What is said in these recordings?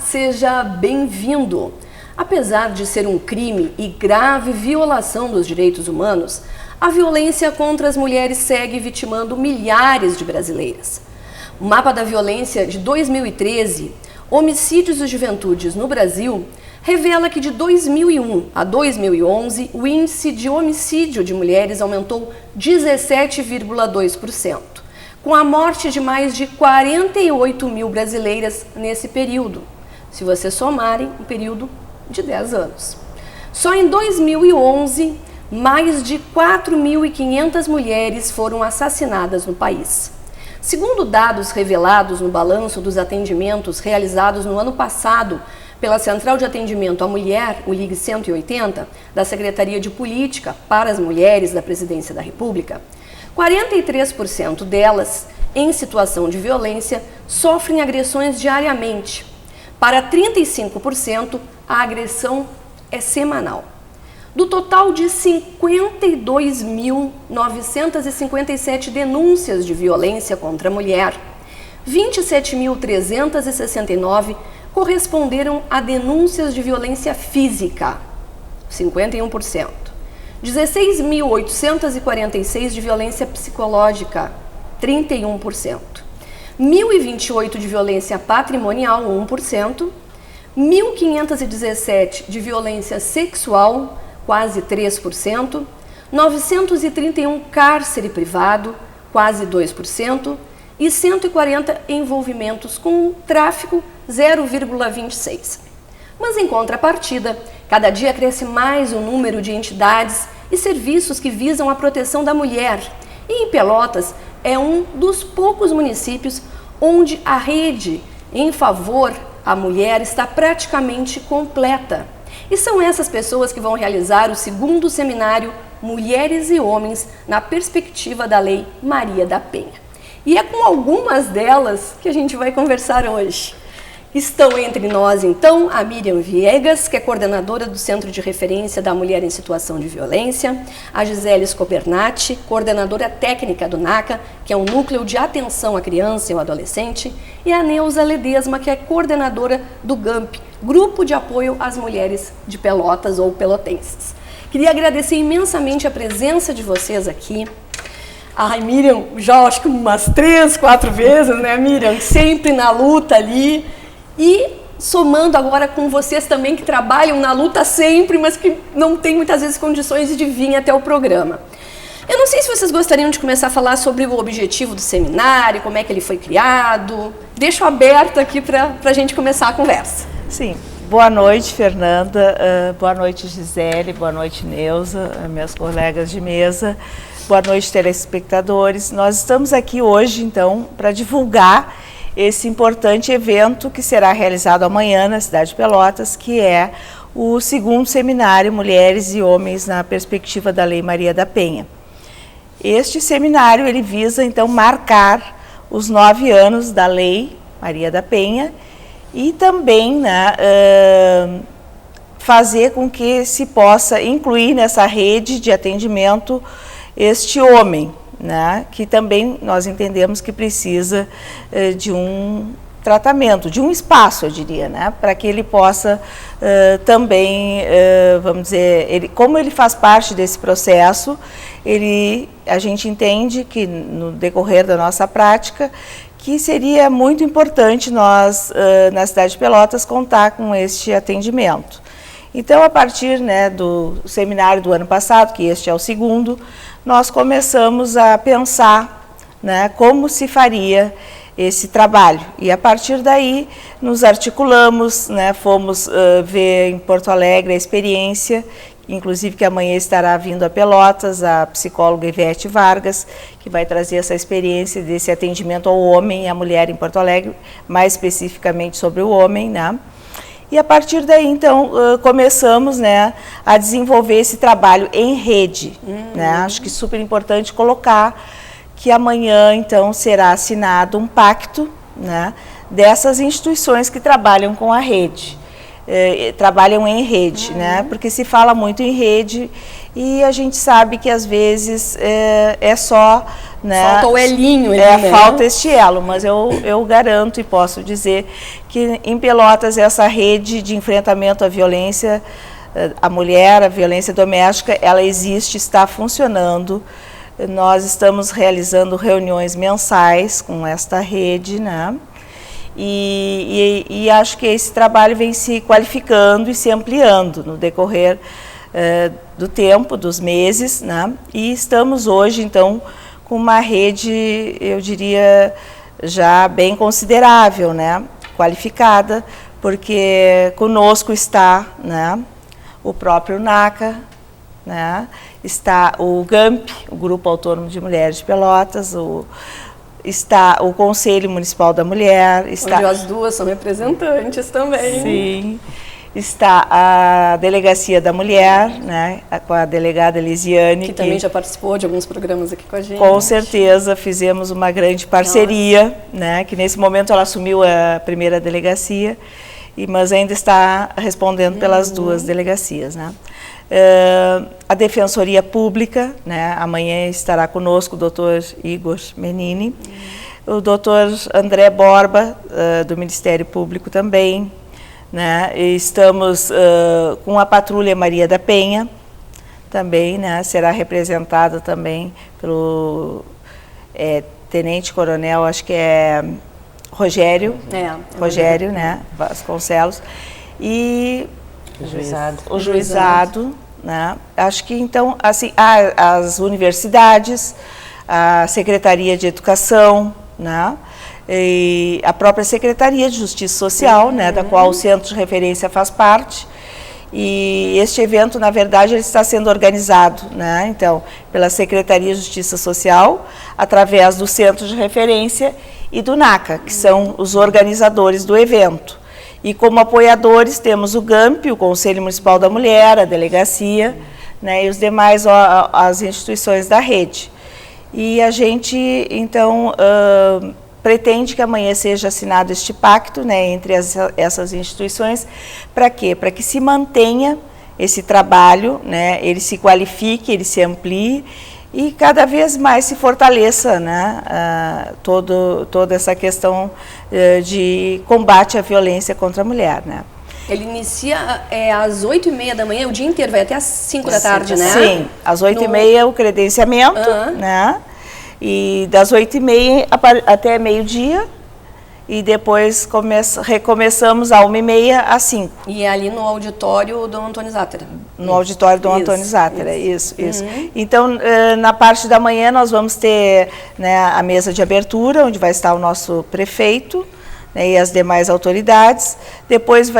seja bem-vindo. Apesar de ser um crime e grave violação dos direitos humanos, a violência contra as mulheres segue vitimando milhares de brasileiras. O mapa da violência de 2013, Homicídios e Juventudes no Brasil, revela que de 2001 a 2011, o índice de homicídio de mulheres aumentou 17,2%, com a morte de mais de 48 mil brasileiras nesse período, se vocês somarem um período de 10 anos. Só em 2011, mais de 4.500 mulheres foram assassinadas no país. Segundo dados revelados no balanço dos atendimentos realizados no ano passado pela Central de Atendimento à Mulher, o Ligue 180, da Secretaria de Política para as Mulheres da Presidência da República, 43% delas, em situação de violência, sofrem agressões diariamente. Para 35%, a agressão é semanal. Do total de 52.957 denúncias de violência contra a mulher, 27.369 corresponderam a denúncias de violência física, 51%, 16.846 de violência psicológica, 31%, 1.028 de violência patrimonial, 1%, 1.517 de violência sexual, quase 3%, 931 cárcere privado, quase 2%, e 140 envolvimentos com tráfico, 0,26%. Mas em contrapartida, cada dia cresce mais o número de entidades e serviços que visam a proteção da mulher. E em Pelotas é um dos poucos municípios onde a rede em favor à mulher está praticamente completa. E são essas pessoas que vão realizar o segundo seminário Mulheres e Homens na Perspectiva da Lei Maria da Penha. E é com algumas delas que a gente vai conversar hoje. Estão entre nós, então, a Miriam Viegas, que é coordenadora do Centro de Referência da Mulher em Situação de Violência, a Gisele Scopernati, coordenadora técnica do NACA, que é um núcleo de atenção à criança e ao adolescente, e a Neuza Ledesma, que é coordenadora do GAMP, Grupo de Apoio às Mulheres de Pelotas ou Pelotenses. Queria agradecer imensamente a presença de vocês aqui. Ai, Miriam, já acho que umas 3, 4 vezes, né, Miriam? Sempre na luta ali. E somando agora com vocês também que trabalham na luta sempre, mas que não têm muitas vezes condições de vir até o programa. Eu não sei se vocês gostariam de começar a falar sobre o objetivo do seminário, como é que ele foi criado. Deixo aberto aqui para a gente começar a conversa. Sim. Boa noite, Fernanda. Boa noite, Gisele. Boa noite, Neuza, meus colegas de mesa. Boa noite, telespectadores. Nós estamos aqui hoje, então, para divulgar esse importante evento que será realizado amanhã na cidade de Pelotas, que é o segundo seminário Mulheres e Homens na Perspectiva da Lei Maria da Penha. Este seminário ele visa então marcar os 9 anos da Lei Maria da Penha e também fazer com que se possa incluir nessa rede de atendimento este homem, né, que também nós entendemos que precisa de um tratamento, de um espaço, eu diria, né, para que ele possa também, vamos dizer, como ele faz parte desse processo, a gente entende que no decorrer da nossa prática, que seria muito importante nós, na cidade de Pelotas, contar com este atendimento. Então, a partir, né, do seminário do ano passado, que este é o segundo, nós começamos a pensar, né, como se faria esse trabalho. E a partir daí nos articulamos, né, fomos ver em Porto Alegre a experiência, inclusive que amanhã estará vindo a Pelotas a psicóloga Ivete Vargas, que vai trazer essa experiência desse atendimento ao homem e à mulher em Porto Alegre, mais especificamente sobre o homem, né? E a partir daí, então, começamos, né, a desenvolver esse trabalho em rede. Né? Acho que é super importante colocar que amanhã, então, será assinado um pacto, né, dessas instituições que trabalham com a rede. trabalham em rede, né? Porque se fala muito em rede e a gente sabe que às vezes é só, né? Falta o elinho ali, né? Falta este elo, mas eu garanto e posso dizer que em Pelotas essa rede de enfrentamento à violência à mulher, à violência doméstica, ela existe, está funcionando. Nós estamos realizando reuniões mensais com esta rede, né? E acho que esse trabalho vem se qualificando e se ampliando no decorrer do tempo, dos meses, né? E estamos hoje, então, com uma rede, eu diria, já bem considerável, né? Qualificada, porque conosco está, né, o próprio NACA, né? Está o GAMP, o Grupo Autônomo de Mulheres de Pelotas, está o Conselho Municipal da Mulher. Onde as duas são representantes também. Sim. Está a Delegacia da Mulher, né, com a delegada Elisiane. Que também já participou de alguns programas aqui com a gente. Com certeza, fizemos uma grande parceria, né, que nesse momento ela assumiu a primeira delegacia, mas ainda está respondendo pelas duas delegacias, né. A Defensoria Pública, né, amanhã estará conosco o Dr. Igor Menini, o Dr. André Borba, do Ministério Público também, né, estamos com a Patrulha Maria da Penha, também, né, será representada também pelo Tenente Coronel, acho que é Rogério, Rogério, né, Vasconcelos, e o juizado, né? Acho que então, assim, as universidades, a Secretaria de Educação, né? E a própria Secretaria de Justiça Social, né, da qual o Centro de Referência faz parte. E este evento, na verdade, ele está sendo organizado, né, então, pela Secretaria de Justiça Social, através do Centro de Referência e do NACA, que são os organizadores do evento. E como apoiadores temos o GAMP, o Conselho Municipal da Mulher, a Delegacia, né, e os demais, as instituições da rede. E a gente, então, pretende que amanhã seja assinado este pacto, né, entre essas instituições. Para quê? Para que se mantenha esse trabalho, né, ele se qualifique, ele se amplie e cada vez mais se fortaleça, né, toda essa questão de combate à violência contra a mulher, né. Ele inicia às 8h30 da manhã, o dia inteiro, vai até às 5 da tarde, né? Sim, às 8h30 o credenciamento, né, e das 8h30 até meio-dia, e depois recomeçamos às 1h30 às 5. E é ali no auditório do Antônio Zátera. No auditório do Antônio Zátera, isso. Então, na parte da manhã nós vamos ter, né, a mesa de abertura, onde vai estar o nosso prefeito, né, e as demais autoridades. Depois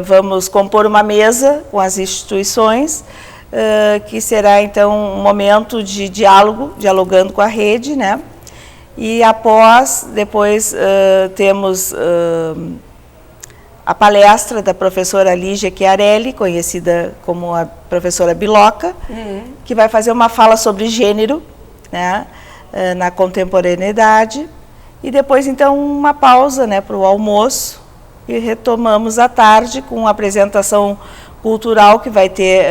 vamos compor uma mesa com as instituições, que será então um momento de dialogando com a rede, né? E depois temos a palestra da professora Lígia Chiarelli, conhecida como a professora Biloca, que vai fazer uma fala sobre gênero, né, na contemporaneidade. E depois, então, uma pausa, né, para o almoço, e retomamos à tarde com uma apresentação cultural que vai ter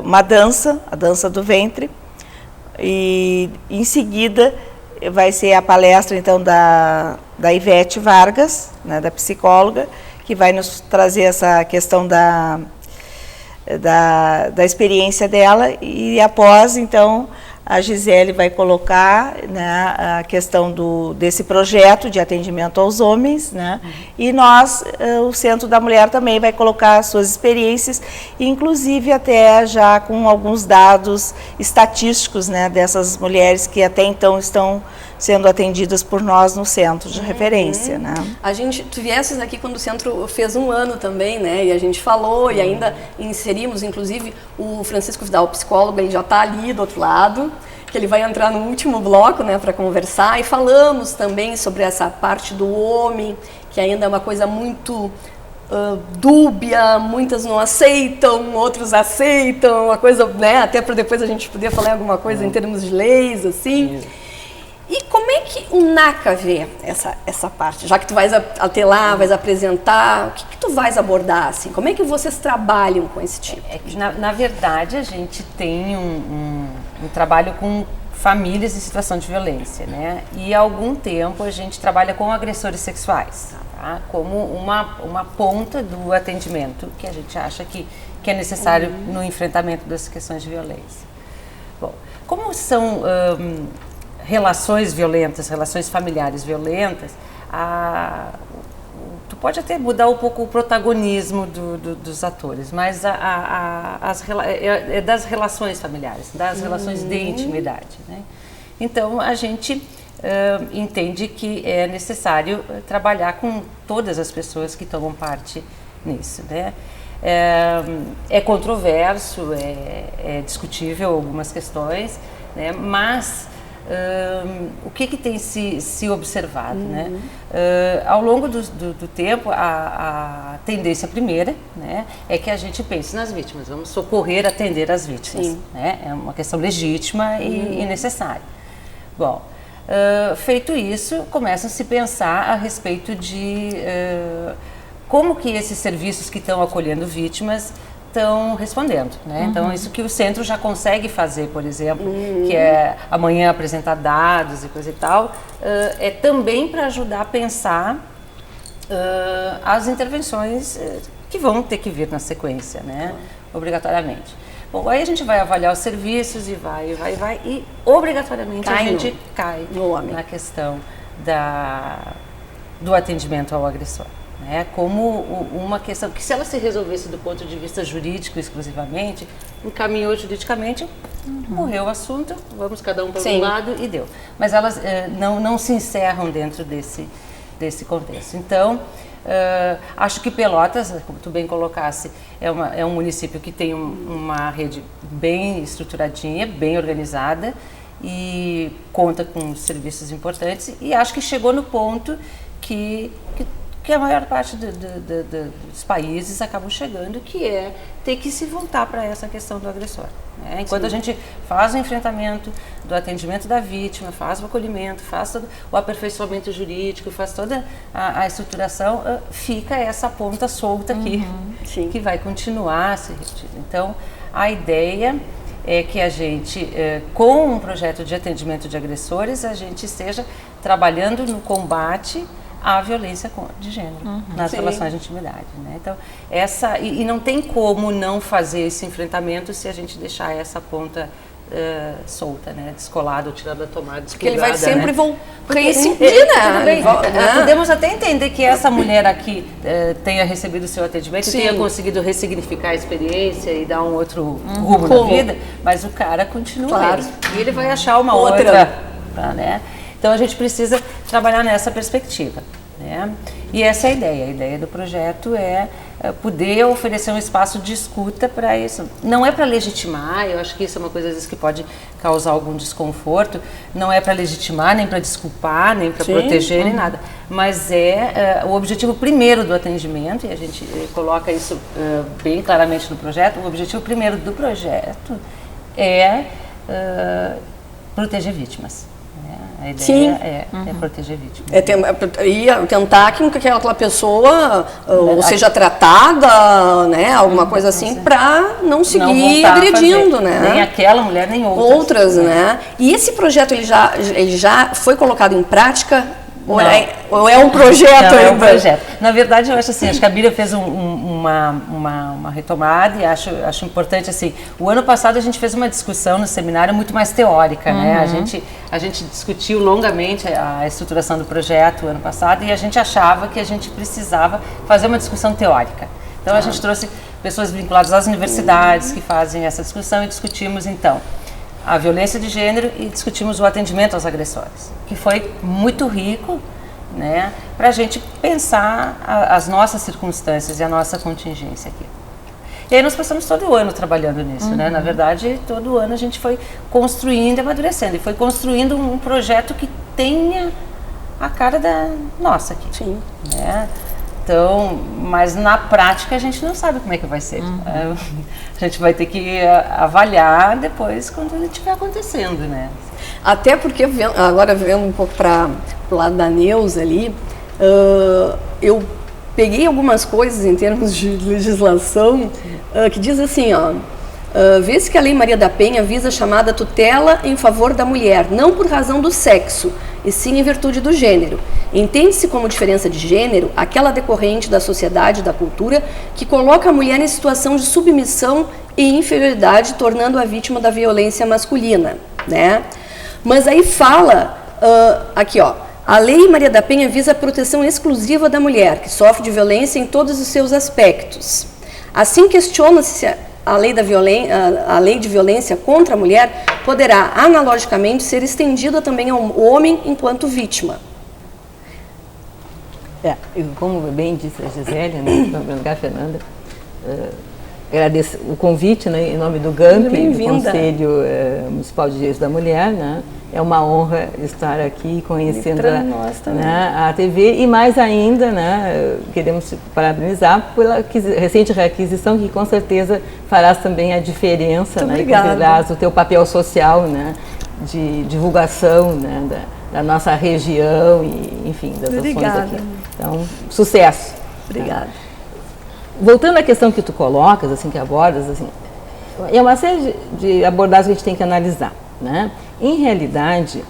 uma dança, a dança do ventre, e em seguida vai ser a palestra, então, da Ivete Vargas, né, da psicóloga, que vai nos trazer essa questão da experiência dela, e após, então, a Gisele vai colocar, né, a questão desse projeto de atendimento aos homens, né, e nós, o Centro da Mulher também vai colocar suas experiências, inclusive até já com alguns dados estatísticos, né, dessas mulheres que até então estão sendo atendidas por nós no Centro de Referência, né. Tu viesses aqui quando o Centro fez 1 ano também, né, e a gente falou, e ainda inserimos, inclusive, o Francisco Vidal, o psicólogo, ele já está ali do outro lado, que ele vai entrar no último bloco, né, para conversar, e falamos também sobre essa parte do homem, que ainda é uma coisa muito dúbia, muitas não aceitam, outros aceitam, uma coisa, né, até para depois a gente poder falar alguma coisa em termos de leis, assim. E como é que o NACA vê essa parte? Já que tu vais até lá, vais apresentar, o que tu vais abordar, assim? Como é que vocês trabalham com esse tipo? Na verdade, a gente tem um trabalho com famílias em situação de violência, né? E há algum tempo a gente trabalha com agressores sexuais, tá? Como uma ponta do atendimento que a gente acha que é necessário no enfrentamento das questões de violência. Bom, como são relações violentas, relações familiares violentas, tu pode até mudar um pouco o protagonismo dos atores, mas é das relações familiares, das relações de intimidade, né? Então, a gente entende que é necessário trabalhar com todas as pessoas que tomam parte nisso, né? É controverso, é discutível algumas questões, né? Mas o que tem se observado, né? Ao longo do tempo, a tendência primeira, né, é que a gente pense nas vítimas, vamos socorrer, atender as vítimas, né? É uma questão legítima e necessária. Bom, feito isso, começa a se pensar a respeito de como que esses serviços que estão acolhendo vítimas estão respondendo, né? Então, isso que o centro já consegue fazer, por exemplo, que é amanhã apresentar dados e coisa e tal, é também para ajudar a pensar as intervenções que vão ter que vir na sequência, né? Obrigatoriamente. Bom, aí a gente vai avaliar os serviços e vai, e obrigatoriamente a gente cai na questão do atendimento ao agressor. Como uma questão que, se ela se resolvesse do ponto de vista jurídico exclusivamente, encaminhou juridicamente, morreu o assunto, vamos cada um para um lado e deu. Mas elas não se encerram dentro desse contexto. Então, acho que Pelotas, como tu bem colocasse, é um município que tem uma rede bem estruturadinha, bem organizada e conta com serviços importantes, e acho que chegou no ponto que a maior parte dos países acabam chegando, que é ter que se voltar para essa questão do agressor, né? Enquanto a gente faz o enfrentamento do atendimento da vítima, faz o acolhimento, faz todo o aperfeiçoamento jurídico, faz toda a estruturação, fica essa ponta solta aqui, que vai continuar a se repetir. Então, a ideia é que a gente, com um projeto de atendimento de agressores, a gente esteja trabalhando no combate à violência de gênero nas relações de intimidade, né? Então, e não tem como não fazer esse enfrentamento se a gente deixar essa ponta solta, né? Descolada ou tirada da tomada, porque ele vai sempre reincidir, né? Podemos até entender que essa mulher aqui tenha recebido o seu atendimento e tenha conseguido ressignificar a experiência e dar um outro rumo na vida, mas o cara continua e ele vai achar uma outra, né? Então, a gente precisa trabalhar nessa perspectiva, né? E essa é a ideia do projeto é poder oferecer um espaço de escuta para isso. Não é para legitimar, eu acho que isso é uma coisa às vezes que pode causar algum desconforto, não é para legitimar, nem para desculpar, nem para proteger, nem nada. Mas o objetivo primeiro do atendimento, e a gente coloca isso bem claramente no projeto, o objetivo primeiro do projeto é proteger vítimas. A ideia é proteger vítimas. Tentar que aquela pessoa seja tratada, né, alguma coisa assim, para não seguir agredindo, né? Nem aquela mulher, nem outras, né? E esse projeto ele já foi colocado em prática? Ou é um projeto ainda? É um projeto. Na verdade, eu acho assim, acho que a Bíblia fez uma retomada e acho importante, assim, o ano passado a gente fez uma discussão no seminário muito mais teórica, né? A gente discutiu longamente a estruturação do projeto o ano passado e a gente achava que a gente precisava fazer uma discussão teórica. Então, a gente trouxe pessoas vinculadas às universidades que fazem essa discussão e discutimos, então, a violência de gênero e discutimos o atendimento aos agressores, que foi muito rico, né, para a gente pensar as nossas circunstâncias e a nossa contingência aqui. E aí nós passamos todo o ano trabalhando nisso, né? Na verdade, todo ano a gente foi construindo e amadurecendo, e foi construindo um projeto que tenha a cara da nossa aqui. Sim. Né? Então, mas na prática a gente não sabe como é que vai ser. A gente vai ter que avaliar depois quando ele estiver acontecendo, né? Até porque, agora vendo um pouco para o lado da Neuza ali, eu peguei algumas coisas em termos de legislação que diz assim, ó, vê-se que a Lei Maria da Penha visa a chamada tutela em favor da mulher, não por razão do sexo, e sim em virtude do gênero. Entende-se como diferença de gênero aquela decorrente da sociedade e da cultura que coloca a mulher em situação de submissão e inferioridade, tornando-a vítima da violência masculina, né? Mas aí fala, aqui ó, a Lei Maria da Penha visa a proteção exclusiva da mulher, que sofre de violência em todos os seus aspectos. Assim, questiona-se se a lei de violência contra a mulher poderá, analogicamente, ser estendida também ao homem enquanto vítima. Como bem disse a Gisele, né, em primeiro lugar, Fernanda, agradeço o convite, né, em nome do GAMP, do Conselho Municipal de Direitos da Mulher, né. É uma honra estar aqui conhecendo a TV e mais ainda, né, queremos te parabenizar pela recente requisição que com certeza farás também a diferença, né, e cumprirás o teu papel social, né, de divulgação, né, da nossa região e, enfim, das ações aqui. Então, sucesso. Obrigada. Voltando à questão que tu colocas, assim, que abordas, assim, é uma série de abordagens que a gente tem que analisar, né? Em realidade,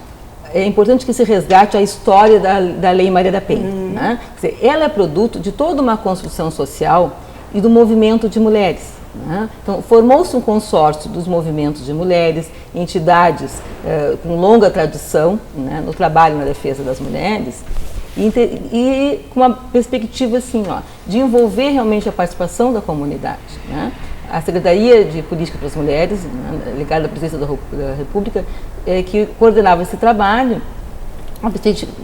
é importante que se resgate a história da Lei Maria da Penha, né? Quer dizer, ela é produto de toda uma construção social e do movimento de mulheres, né? Então, formou-se um consórcio dos movimentos de mulheres, entidades com longa tradição, né, no trabalho na defesa das mulheres, e com uma perspectiva assim, ó, de envolver realmente a participação da comunidade, né? A Secretaria de Política para as Mulheres, né, ligada à Presidência da República, que coordenava esse trabalho,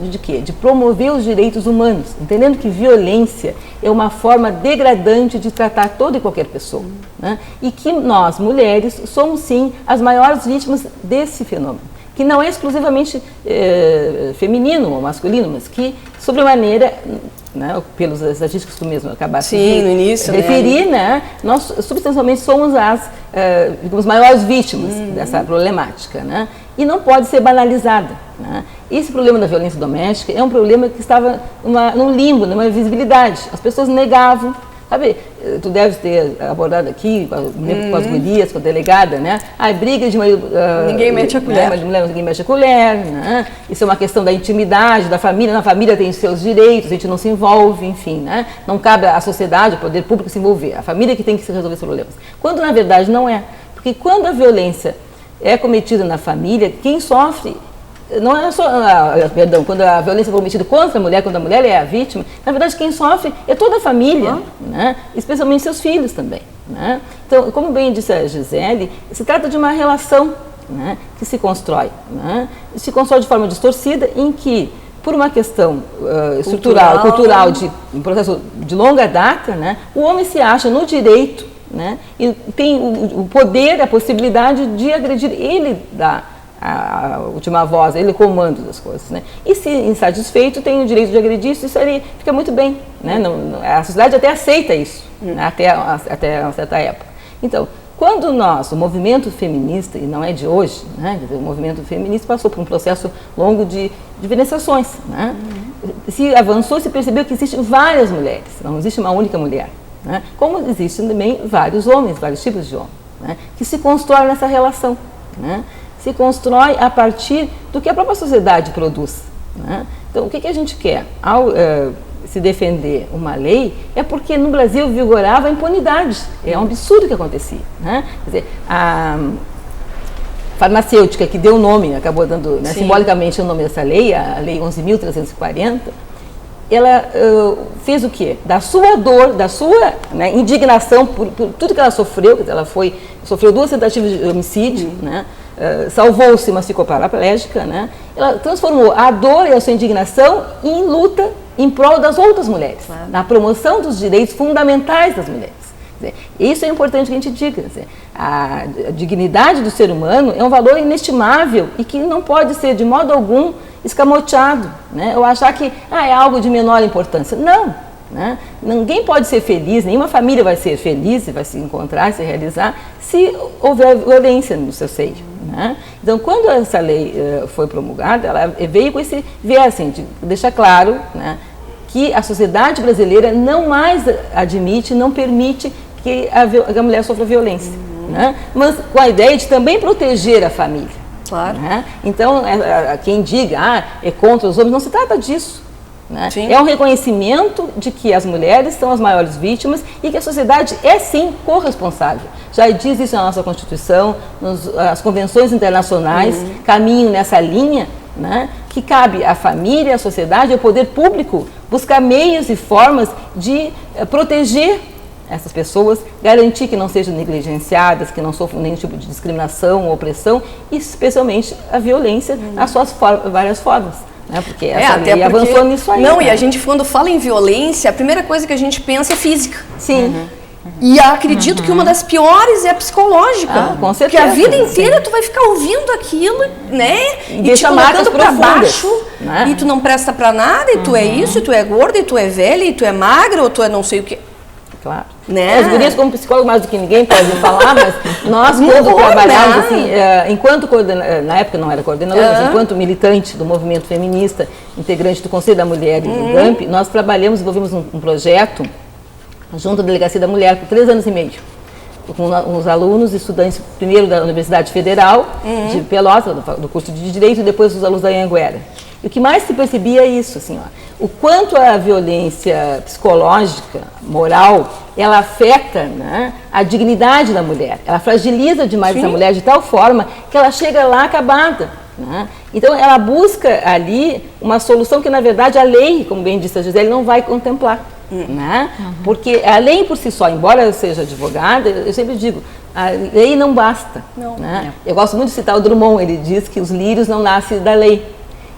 de quê? De promover os direitos humanos, entendendo que violência é uma forma degradante de tratar toda e qualquer pessoa, né? E que nós, mulheres, somos sim as maiores vítimas desse fenômeno, que não é exclusivamente feminino ou masculino, mas que, sobremaneira, né, pelos estatísticos que tu mesmo acabaste de referir, né, nós substancialmente somos as digamos, maiores vítimas dessa problemática, né, e não pode ser banalizada, né. Esse problema da violência doméstica é um problema que estava num limbo, numa invisibilidade. As pessoas negavam. Sabe, tu deves ter abordado aqui, com as gurias, com a delegada, né? Briga de marido... ninguém mete a colher. Ninguém mete a colher, né? Isso é uma questão da intimidade, da família. Na família tem os seus direitos, a gente não se envolve, enfim, né? Não cabe à sociedade, ao poder público se envolver. A família que tem que resolver os problemas. Quando, na verdade, não é. Porque quando a violência é cometida na família, quem sofre... Não é só, quando a violência é cometida contra quando a mulher é a vítima, na verdade quem sofre é toda a família, né? Especialmente seus filhos também, né? Então, como bem disse a Gisele, se trata de uma relação, né, que se constrói, né? Se constrói de forma distorcida, em que, por uma questão cultural, de um processo de longa data, né, o homem se acha no direito, né, e tem o poder, a possibilidade de agredir, ele a última voz, ele comanda as coisas, né? E se insatisfeito, tem o direito de agredir, isso ali fica muito bem, né? A sociedade até aceita isso, né? até uma certa época. Então, quando o movimento feminista, e não é de hoje, né? Quer dizer, o movimento feminista passou por um processo longo de diferenciações, né? Se avançou, se percebeu que existem várias mulheres, não existe uma única mulher, né? Como existem também vários homens, vários tipos de homens, né? Que se constroem nessa relação, né? Se constrói a partir do que a própria sociedade produz, né? Então, o que a gente quer ao se defender uma lei é porque no Brasil vigorava a impunidade. É um absurdo o que acontecia, né? Quer dizer, a farmacêutica que deu o nome, acabou dando, né, simbolicamente o nome dessa lei, a Lei 11.340, ela fez o quê? Da sua dor, da sua, né, indignação por tudo que ela sofreu, ela sofreu 2 tentativas de homicídio, né? Salvou-se, mas ficou paraplégica, né? Ela transformou a dor e a sua indignação em luta em prol das outras mulheres, na promoção dos direitos fundamentais das mulheres. Quer dizer, isso é importante que a gente diga. Quer dizer, a dignidade do ser humano é um valor inestimável e que não pode ser de modo algum escamoteado, né? Ou achar que é algo de menor importância. Não, né? Ninguém pode ser feliz, nenhuma família vai ser feliz, vai se encontrar, se realizar, se houver violência no seu seio, né? Então, quando essa lei foi promulgada, ela veio com esse viés, assim, de deixar claro, né, que a sociedade brasileira não mais admite, não permite que a mulher sofra violência, né? Mas com a ideia de também proteger a família. Claro. Né? Então, quem diga, é contra os homens, não se trata disso. Né? Sim. É um reconhecimento de que as mulheres são as maiores vítimas e que a sociedade é sim corresponsável. Já diz isso na nossa Constituição, as convenções internacionais caminham nessa linha, né, que cabe à família, à sociedade, ao poder público buscar meios e formas de proteger essas pessoas, garantir que não sejam negligenciadas, que não sofram nenhum tipo de discriminação ou opressão, e especialmente a violência nas suas várias formas. Né? Porque essa lei avançou nisso aí. Não, né? e a gente, quando fala em violência, a primeira coisa que a gente pensa é física. Sim. E acredito que uma das piores é a psicológica. Com certeza. Porque a vida inteira tu vai ficar ouvindo aquilo, né? E deixa marcas pra profundas, baixo, né? E tu não presta pra nada, e tu é isso, e tu é gorda, e tu é velha, e tu é magra, ou tu é não sei o quê. Claro. Né? As gurias, como psicólogo, mais do que ninguém pode falar, mas nós, quando trabalhávamos, assim, enquanto na época não era coordenadora, mas enquanto militante do movimento feminista, integrante do Conselho da Mulher e do GAMP, nós desenvolvemos um projeto junto à Delegacia da Mulher por 3 anos e meio, com os alunos e estudantes, primeiro da Universidade Federal de Pelotas, do curso de Direito, e depois os alunos da Anhanguera. E o que mais se percebia é isso, assim, o quanto a violência psicológica, moral, ela afeta, né, a dignidade da mulher. Ela fragiliza demais essa mulher de tal forma que ela chega lá acabada. Né? Então, ela busca ali uma solução que, na verdade, a lei, como bem disse a Gisele, não vai contemplar. Né? Porque a lei por si só, embora eu seja advogada, eu sempre digo, a lei não basta. Não. Né? Eu gosto muito de citar o Drummond, ele diz que os lírios não nascem da lei.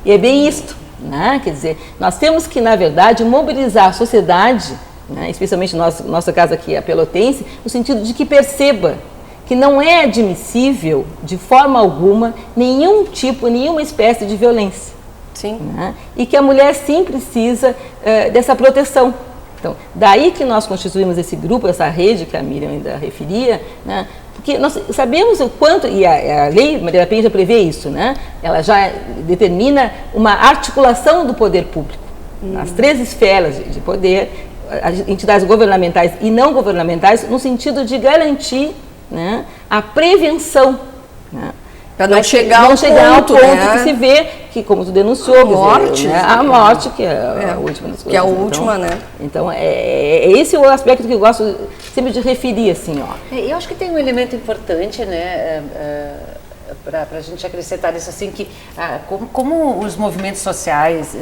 E é bem isto. Né? Quer dizer, nós temos que, na verdade, mobilizar a sociedade, né, especialmente nosso caso aqui, a pelotense, no sentido de que perceba que não é admissível, de forma alguma, nenhuma espécie de violência. Sim. Né? E que a mulher, sim, precisa dessa proteção. Então, daí que nós constituímos esse grupo, essa rede que a Miriam ainda referia, né? Porque nós sabemos o quanto, e a Lei Maria da Penha já prevê isso, né? Ela já determina uma articulação do poder público, nas 3 esferas de poder, entidades governamentais e não governamentais, no sentido de garantir, né, a prevenção, né? Para não chegar ao ponto, né? que se vê, que como tu denunciou, a morte, que é a última das coisas. Que é a última, né? Então, esse o aspecto que eu gosto sempre de referir, assim, Eu acho que tem um elemento importante, né, para a gente acrescentar nisso, assim, que como os movimentos sociais,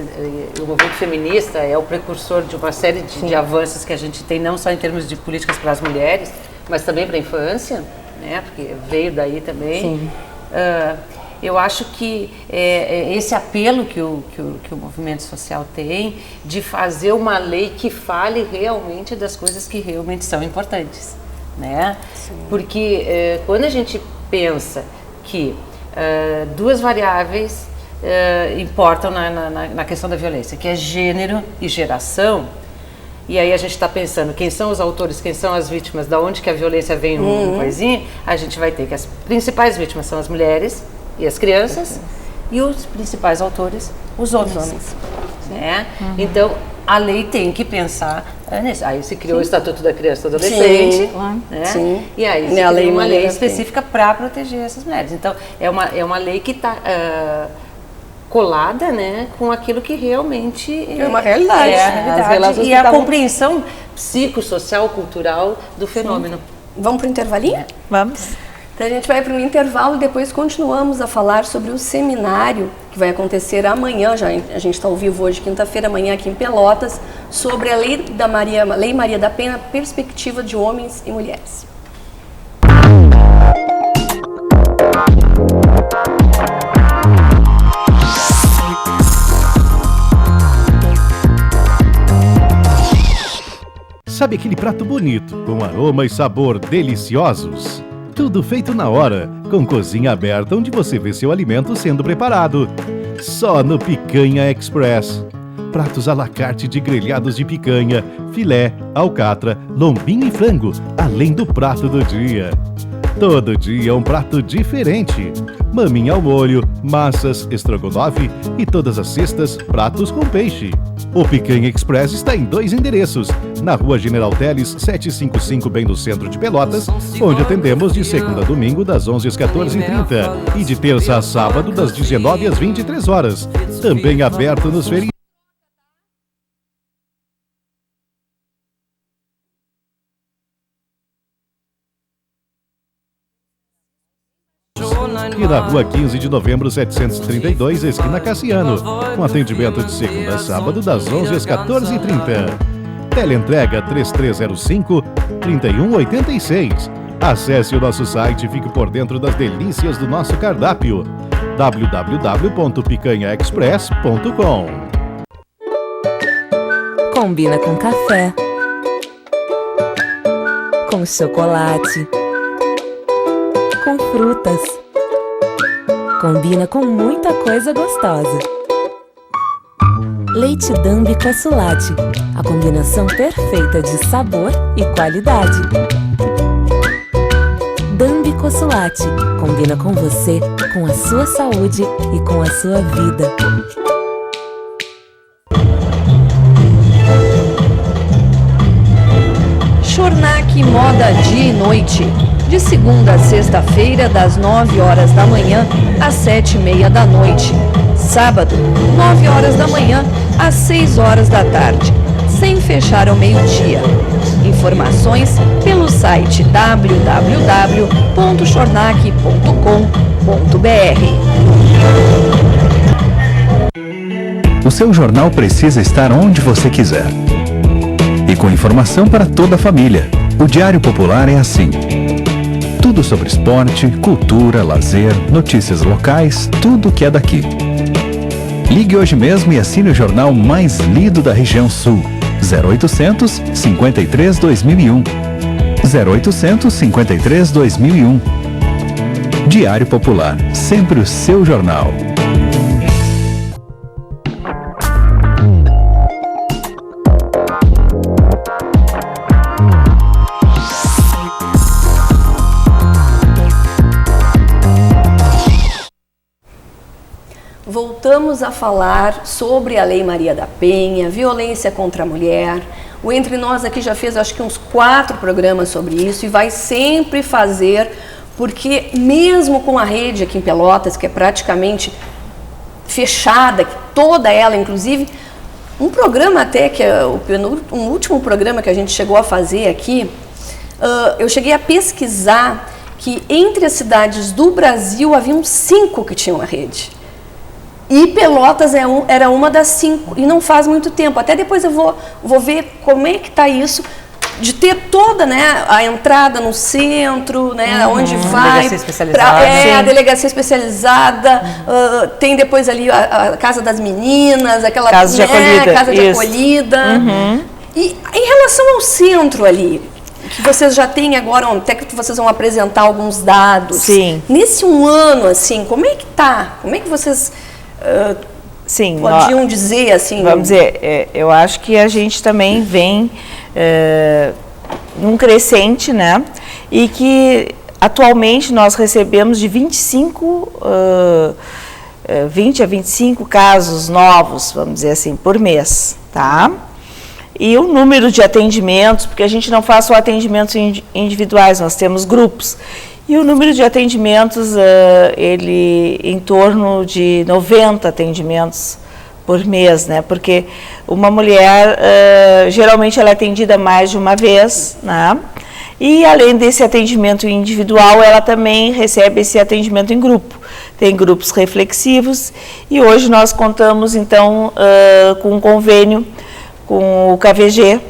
o movimento feminista é o precursor de uma série de avanços que a gente tem, não só em termos de políticas para as mulheres, mas também para a infância, né, porque veio daí também. Sim. Eu acho que esse apelo que o movimento social tem de fazer uma lei que fale realmente das coisas que realmente são importantes, né? Porque quando a gente pensa que 2 variáveis importam na questão da violência, que é gênero e geração, e aí a gente está pensando quem são os autores, quem são as vítimas, da onde que a violência vem no paísinho, a gente vai ter que as principais vítimas são as mulheres e as crianças, e os principais autores, os homens. Né? Então, a lei tem que pensar nisso. Aí se criou o Estatuto da Criança e do Adolescente, né? E aí se criou uma lei específica para proteger essas mulheres. Então, é uma lei que está colada, né, com aquilo que realmente é uma realidade. É a realidade e a compreensão psicossocial, cultural do fenômeno. Vamos para o intervalinho? Vamos. Então a gente vai para um intervalo e depois continuamos a falar sobre o seminário que vai acontecer amanhã, a gente está ao vivo hoje, quinta-feira, amanhã aqui em Pelotas, sobre a Lei Maria da Penha, perspectiva de homens e mulheres. Sabe aquele prato bonito, com aroma e sabor deliciosos? Tudo feito na hora, com cozinha aberta onde você vê seu alimento sendo preparado. Só no Picanha Express. pratos à la carte de grelhados de picanha, filé, alcatra, lombinho e frango, além do prato do dia. Todo dia um prato diferente. Maminha ao molho, massas, estrogonofe e todas as sextas, pratos com peixe. O Picanha Express está em 2 endereços. Na Rua General Teles, 755, bem no centro de Pelotas, onde atendemos de segunda a domingo das 11 às 14h30 e de terça a sábado das 19 às 23 horas. Também aberto nos feriados. E na Rua 15 de Novembro, 732, esquina Cassiano, com atendimento de segunda a sábado, das 11 às 14h30. Teleentrega 3305-3186. Acesse o nosso site e fique por dentro das delícias do nosso cardápio. www.picanhaexpress.com. Combina com café, com chocolate, com frutas. Combina com muita coisa gostosa. Leite Dambi Consulate, a combinação perfeita de sabor e qualidade. Dambi Consulate, combina com você, com a sua saúde e com a sua vida. Schornack Moda Dia e Noite, de segunda a sexta-feira, das 9 horas da manhã às 7h30 da noite. Sábado, 9 horas da manhã às 6 horas da tarde, sem fechar ao meio-dia. Informações pelo site www.schornack.com.br. O seu jornal precisa estar onde você quiser. E com informação para toda a família. O Diário Popular é assim. Tudo sobre esporte, cultura, lazer, notícias locais, tudo que é daqui. Ligue hoje mesmo e assine o jornal mais lido da região sul. 0800 53 2001. 0800 53 2001. Diário Popular, sempre o seu jornal. Voltamos a falar sobre a Lei Maria da Penha, violência contra a mulher. O Entre Nós aqui já fez, acho que uns 4 programas sobre isso e vai sempre fazer, porque mesmo com a rede aqui em Pelotas, que é praticamente fechada, toda ela, inclusive, um programa até, que é um último programa que a gente chegou a fazer aqui, eu cheguei a pesquisar que entre as cidades do Brasil haviam 5 que tinham a rede. E Pelotas era uma das 5, e não faz muito tempo. Até depois eu vou ver como é que está isso, de ter toda, né, a entrada no centro, né, onde vai... Delegacia especializada. A delegacia especializada, tem depois ali a Casa das Meninas, aquela... Casa de acolhida. Casa de acolhida. E em relação ao centro ali, que vocês já têm agora, até que vocês vão apresentar alguns dados. Sim. Nesse um ano, assim, como é que tá? Como é que vocês... Sim, podiam dizer assim? Vamos dizer, eu acho que a gente também vem num crescente, né? E que atualmente nós recebemos de 20 a 25 casos novos, vamos dizer assim, por mês, tá? E o número de atendimentos, porque a gente não faz só atendimentos individuais, nós temos grupos. E o número de atendimentos, ele em torno de 90 atendimentos por mês, né? Porque uma mulher, geralmente ela é atendida mais de uma vez, né? E além desse atendimento individual, ela também recebe esse atendimento em grupo. Tem grupos reflexivos e hoje nós contamos, então, com um convênio com o KVG,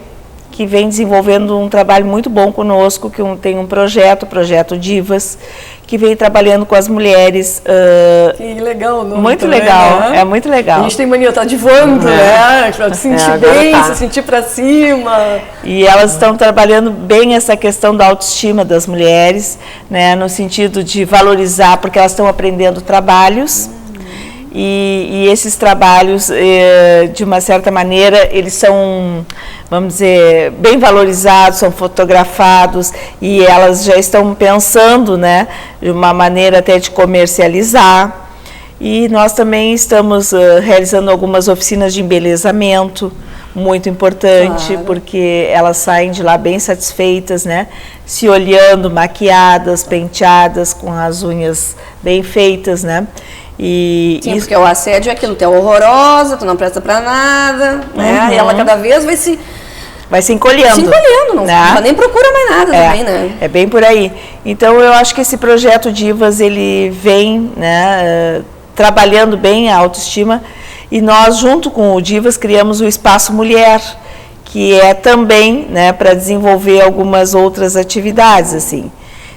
que vem desenvolvendo um trabalho muito bom conosco, que tem um projeto Divas, que vem trabalhando com as mulheres. Que legal, não? Muito legal, né? É muito legal. A gente tem mania de estar divando, né? Pra se sentir bem, se sentir pra cima. E elas estão trabalhando bem essa questão da autoestima das mulheres, né? No sentido de valorizar, porque elas estão aprendendo trabalhos. E esses trabalhos, de uma certa maneira, eles são, vamos dizer, bem valorizados, são fotografados e elas já estão pensando, né, de uma maneira até de comercializar. E nós também estamos realizando algumas oficinas de embelezamento, muito importante, claro, porque elas saem de lá bem satisfeitas, né, se olhando, maquiadas, penteadas, com as unhas bem feitas, né. Sim, porque o assédio é aquilo, tu é horrorosa, tu não presta pra nada, né? E ela cada vez vai se encolhendo. Se encolhendo, não, né? Nem procura mais nada também, né? É bem por aí. Então eu acho que esse projeto Divas, ele vem, né, trabalhando bem a autoestima, e nós, junto com o Divas, criamos o Espaço Mulher, que é também, né, para desenvolver algumas outras atividades, assim.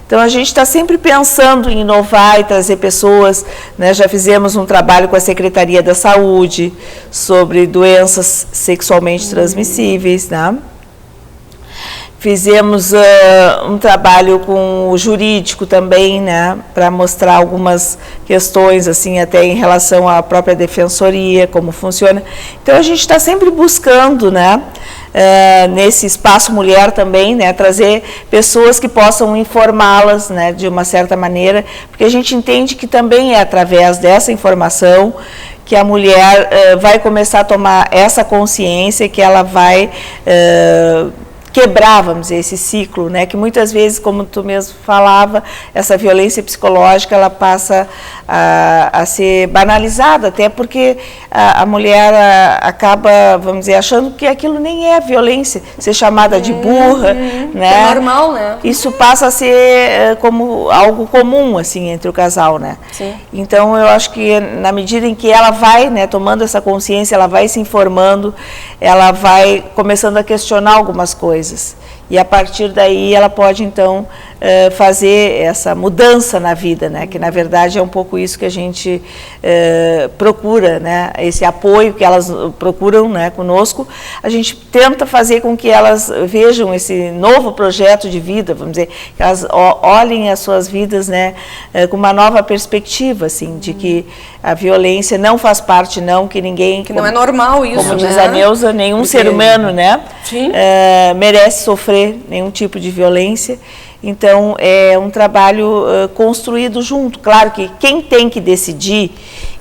Então, a gente está sempre pensando em inovar e trazer pessoas, né? Já fizemos um trabalho com a Secretaria da Saúde sobre doenças sexualmente transmissíveis, né? Fizemos um trabalho com o jurídico também, né? Para mostrar algumas questões, assim, até em relação à própria defensoria, como funciona. Então, a gente está sempre buscando, né? Nesse Espaço Mulher também, né, trazer pessoas que possam informá-las, né, de uma certa maneira, porque a gente entende que também é através dessa informação que a mulher vai começar a tomar essa consciência, que ela vai quebrar, vamos dizer, esse ciclo, né, que muitas vezes, como tu mesmo falava, essa violência psicológica, ela passa a ser banalizada, até porque a mulher acaba, vamos dizer, achando que aquilo nem é violência, ser chamada de burra, né? É normal, né? Isso passa a ser como algo comum, assim, entre o casal, né? Sim. Então, eu acho que na medida em que ela vai, né, tomando essa consciência, ela vai se informando, ela vai começando a questionar algumas coisas. E a partir daí ela pode, então, fazer essa mudança na vida, né? Que na verdade é um pouco isso que a gente procura, né? Esse apoio que elas procuram, né, conosco, a gente tenta fazer com que elas vejam esse novo projeto de vida, vamos dizer, que elas olhem as suas vidas, né, com uma nova perspectiva, assim, de que a violência não faz parte, não, que ninguém... Que não é normal isso, como né? diz a Neuza, nenhum ser humano, né, merece sofrer nenhum tipo de violência. Então, é um trabalho construído junto. Claro que quem tem que decidir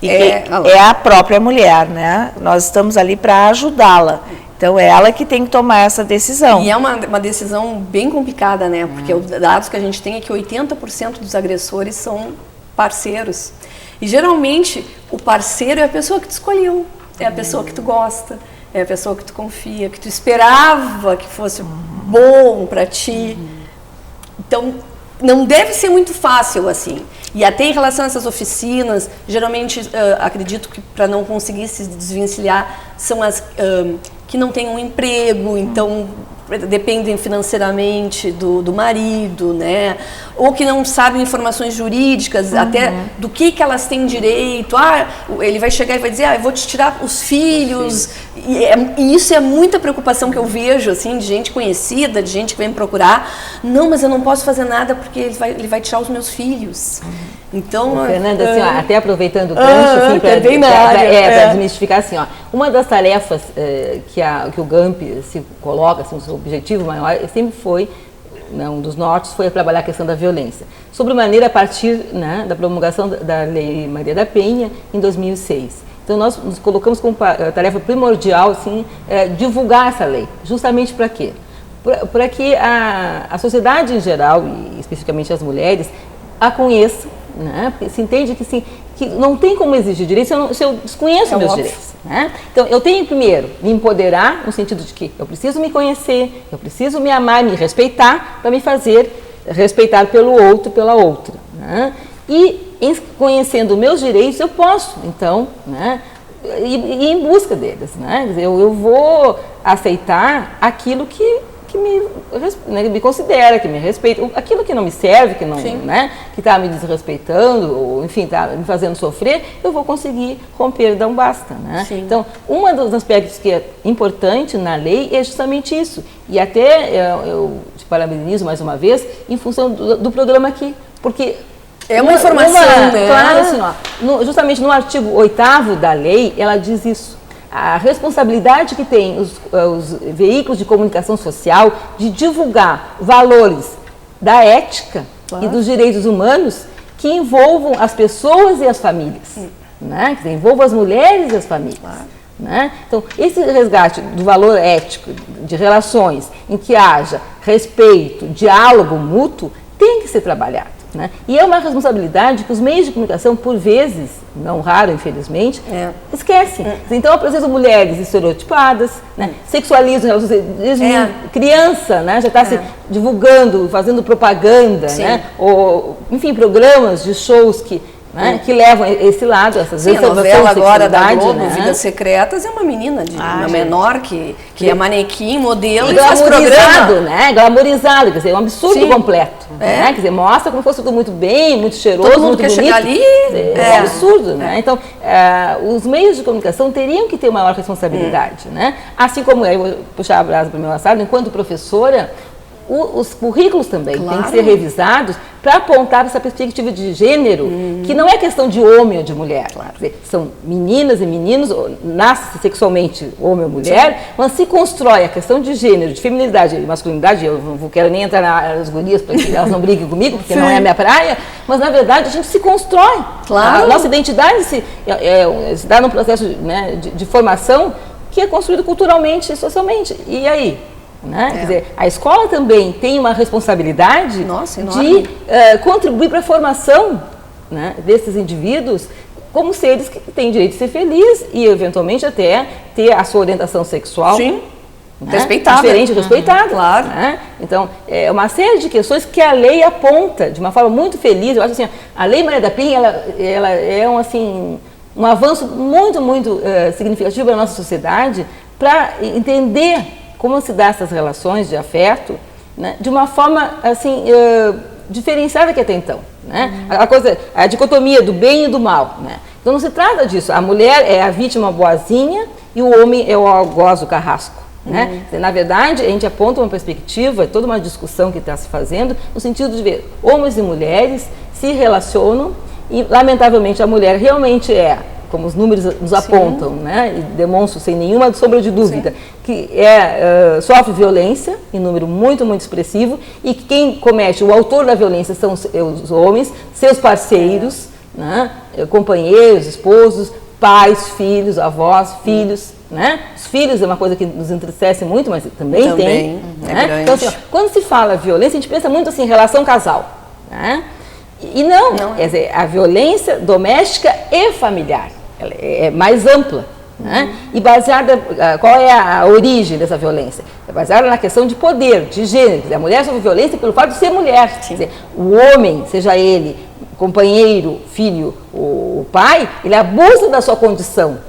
é a própria mulher, né? Nós estamos ali para ajudá-la. Então, é ela que tem que tomar essa decisão. E é uma decisão bem complicada, né? Porque os dados que a gente tem é que 80% dos agressores são parceiros. E, geralmente, o parceiro é a pessoa que tu escolheu, é a pessoa que tu gosta, é a pessoa que tu confia, que tu esperava que fosse bom para ti. Então, não deve ser muito fácil, assim. E até em relação a essas oficinas, geralmente, acredito que para não conseguir se desvencilhar, são as que não têm um emprego, então dependem financeiramente do marido, né? Ou que não sabem informações jurídicas, até do que elas têm direito. Ele vai chegar e vai dizer, eu vou te tirar os filhos. E isso é muita preocupação que eu vejo, assim, de gente conhecida, de gente que vem me procurar. Não, mas eu não posso fazer nada porque ele vai tirar os meus filhos. Então, Fernanda, assim, ó, até aproveitando o gancho, assim, para desmistificar, assim, ó, uma das tarefas que o GAMP se coloca, assim, o seu objetivo maior sempre foi, né, um dos nortes foi trabalhar a questão da violência, sobremaneira a partir, né, da promulgação da Lei Maria da Penha em 2006. Então nós nos colocamos como tarefa primordial, assim, divulgar essa lei, justamente para quê? Para que a sociedade em geral, e especificamente as mulheres, a conheçam, né? Porque se entende que, assim, que não tem como exigir direitos se eu desconheço meus direitos. Né? Então, eu tenho primeiro me empoderar, no sentido de que eu preciso me conhecer, eu preciso me amar, me respeitar, para me fazer respeitar pelo outro, pela outra. Né? E, conhecendo meus direitos, eu posso, então, né, ir em busca deles. Né? Quer dizer, eu vou aceitar aquilo que me considera, que me respeita, aquilo que não me serve, que não, né, que está me desrespeitando, ou enfim, está me fazendo sofrer, eu vou conseguir romper, dar um basta. Né? Então, um dos aspectos que é importante na lei é justamente isso. E até eu te parabenizo mais uma vez em função do programa aqui, porque é uma informação, né? Claro, assim, assim, ó, justamente no artigo 8º da lei, ela diz isso. A responsabilidade que tem os veículos de comunicação social de divulgar valores da ética e dos direitos humanos que envolvam as pessoas e as famílias, né? Que envolvam as mulheres e as famílias. Né? Então, esse resgate do valor ético de relações em que haja respeito, diálogo mútuo, tem que ser trabalhado. Né? E é uma responsabilidade que os meios de comunicação, por vezes, não raro, infelizmente, esquecem. Então, apresentam mulheres estereotipadas, né? Sexualizam desde criança, né? Já está se divulgando, fazendo propaganda, né? Ou, enfim, programas de shows que levam esse lado, essas vezes. A novela agora da Globo, né? Vidas Secretas, é uma menina uma menor que é manequim, modelo, e faz programa. Né? Glamorizado, quer dizer, é um absurdo completo. Né? Quer dizer, mostra como fosse tudo muito bem, muito cheiroso, todo mundo muito quer bonito. Chegar ali. É um absurdo, né? Então, os meios de comunicação teriam que ter maior responsabilidade, né? Assim como, eu vou puxar a brasa para o meu assado, enquanto professora, os currículos também têm que ser revisados para apontar essa perspectiva de gênero, que não é questão de homem ou de mulher. Quer dizer, são meninas e meninos, nasce sexualmente homem ou mulher, mas se constrói a questão de gênero, de feminilidade e masculinidade. Eu não quero nem entrar nas gurias para que elas não briguem comigo, porque não é a minha praia, mas na verdade a gente se constrói. A nossa identidade se dá num processo, né, de formação que é construído culturalmente e socialmente. E aí? Né? Quer dizer, a escola também tem uma responsabilidade de contribuir para a formação, né, desses indivíduos como seres que têm direito de ser felizes e, eventualmente, até ter a sua orientação sexual respeitada. Diferente, respeitada. Né? Então, é uma série de questões que a lei aponta de uma forma muito feliz. Eu acho assim, a Lei Maria da Penha, ela é um avanço muito, muito significativo na nossa sociedade para entender como se dá essas relações de afeto, né, de uma forma assim diferenciada que até então, né? A dicotomia do bem e do mal, né? Então não se trata disso. A mulher é a vítima boazinha e o homem é o algoz do carrasco, né? Na verdade, a gente aponta uma perspectiva, toda uma discussão que está se fazendo no sentido de ver homens e mulheres se relacionam e, lamentavelmente, a mulher realmente como os números nos apontam, né, e demonstram sem nenhuma sombra de dúvida, que sofre violência em número muito, muito expressivo, e que quem comete, o autor da violência são os homens, seus parceiros, né, companheiros, esposos, pais, filhos, avós, filhos. Né? Os filhos é uma coisa que nos entristece muito, mas também tem. Né? Então, assim, quando se fala violência, a gente pensa muito assim, em relação casal. Né? E não, quer dizer, a violência doméstica e familiar, ela é mais ampla, né? E baseada, qual é a origem dessa violência? É baseada na questão de poder, de gênero. A mulher sofre violência pelo fato de ser mulher. Quer dizer, o homem, seja ele companheiro, filho ou pai, ele abusa da sua condição,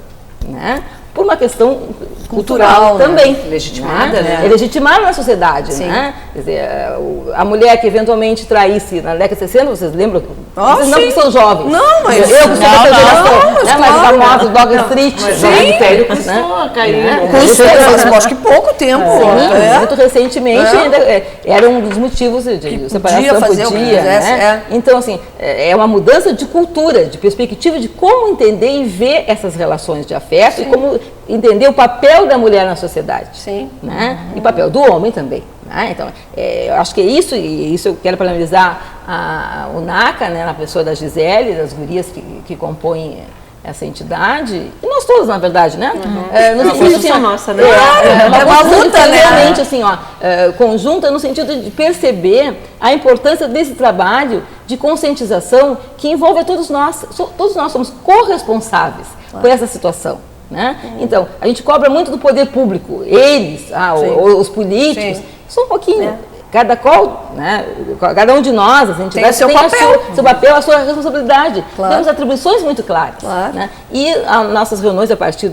né? Por uma questão cultural também. Né? Legitimada, né? É legitimada na sociedade, né? Quer dizer, a mulher que eventualmente traísse na década de 60, vocês lembram? Vocês não que são jovens. Não, mas... Eu que sou dessa geração, mas o famoso Dog Street. Custou, acho que pouco tempo. Muito recentemente, ainda era um dos motivos de separação, podia, né? Então, assim, é uma mudança de cultura, de perspectiva de como entender e ver essas relações de afeto e como entender o papel da mulher na sociedade. Né? E o papel do homem também. Né? Então, eu acho que é isso, e isso eu quero parabenizar o NACA, né, na pessoa da Gisele, das gurias que compõem essa entidade, e nós todos, na verdade, né? No sentido assim, nossa, né? É uma luta, né? Realmente, assim, conjunta no sentido de perceber a importância desse trabalho de conscientização que envolve a todos nós. Todos nós somos corresponsáveis por essa situação. Né? Então, a gente cobra muito do poder público, eles, os políticos, só um pouquinho. Cada um de nós, as entidades, tem seu papel, a sua responsabilidade. Temos atribuições muito claras. Né? E as nossas reuniões, a partir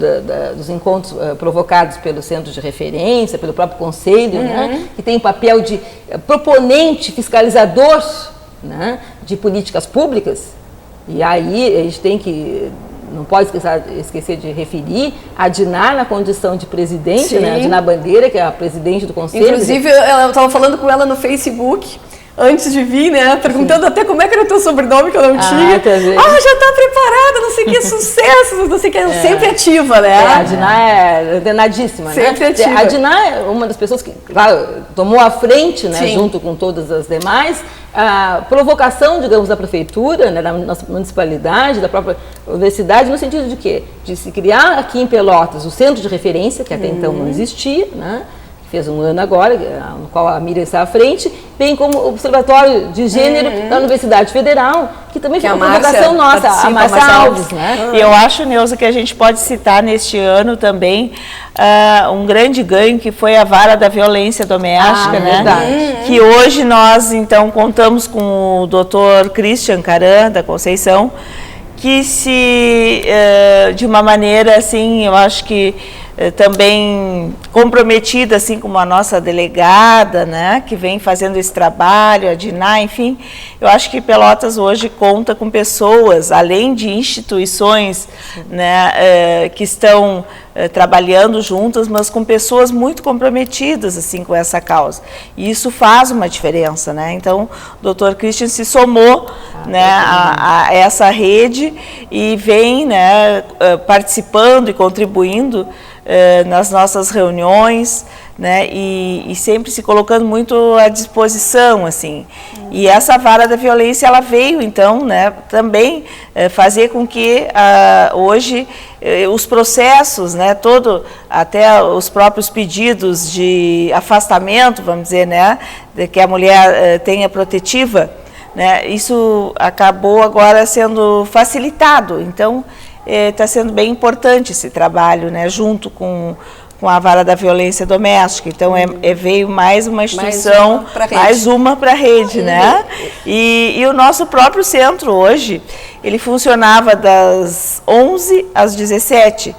dos encontros provocados pelo centro de referência, pelo próprio conselho, né? Que tem um papel de proponente, fiscalizador, né? De políticas públicas, e aí a gente tem que... Não pode esquecer de referir a Dinar na condição de presidente, né? A Dinar Bandeira, que é a presidente do conselho. Inclusive, eu estava falando com ela no Facebook, antes de vir, né? Perguntando até como é que era o teu sobrenome, que eu não tinha. Já está que sucesso! Você que é sempre ativa, né? A Diná é danadíssima, sempre né? ativa. A Diná é uma das pessoas que, claro, tomou a frente, né, Sim. junto com todas as demais. A provocação, digamos, da prefeitura, né, da nossa municipalidade, da própria universidade, no sentido de quê? De se criar aqui em Pelotas o centro de referência, que até então não existia, né? Fez um ano agora, no qual a Miriam está à frente, bem como o Observatório de Gênero da Universidade Federal, que também foi uma provocação nossa, a Márcia Alves, né? E eu acho, Neuza, que a gente pode citar neste ano também um grande ganho, que foi a vara da violência doméstica, né? Verdade. Que hoje nós, então, contamos com o Dr. Christian Caran, da Conceição, que de uma maneira, assim, eu acho que também comprometida, assim como a nossa delegada, né, que vem fazendo esse trabalho, a Diná, enfim, eu acho que Pelotas hoje conta com pessoas, além de instituições, né, que estão trabalhando juntas, mas com pessoas muito comprometidas, assim, com essa causa. E isso faz uma diferença, né? Então, o Dr. Christian se somou, né, a essa rede e vem, né, participando e contribuindo nas nossas reuniões, né, e sempre se colocando muito à disposição, assim. E essa vara da violência, ela veio, então, né, também fazer com que hoje os processos, né, até os próprios pedidos de afastamento, vamos dizer, né, de que a mulher tenha protetiva, né, isso acabou agora sendo facilitado. Então, está sendo bem importante esse trabalho, né, junto com a vara da violência doméstica. Então, veio mais uma instituição, mais uma para a rede, né? E o nosso próprio centro hoje, ele funcionava das 11 às 17.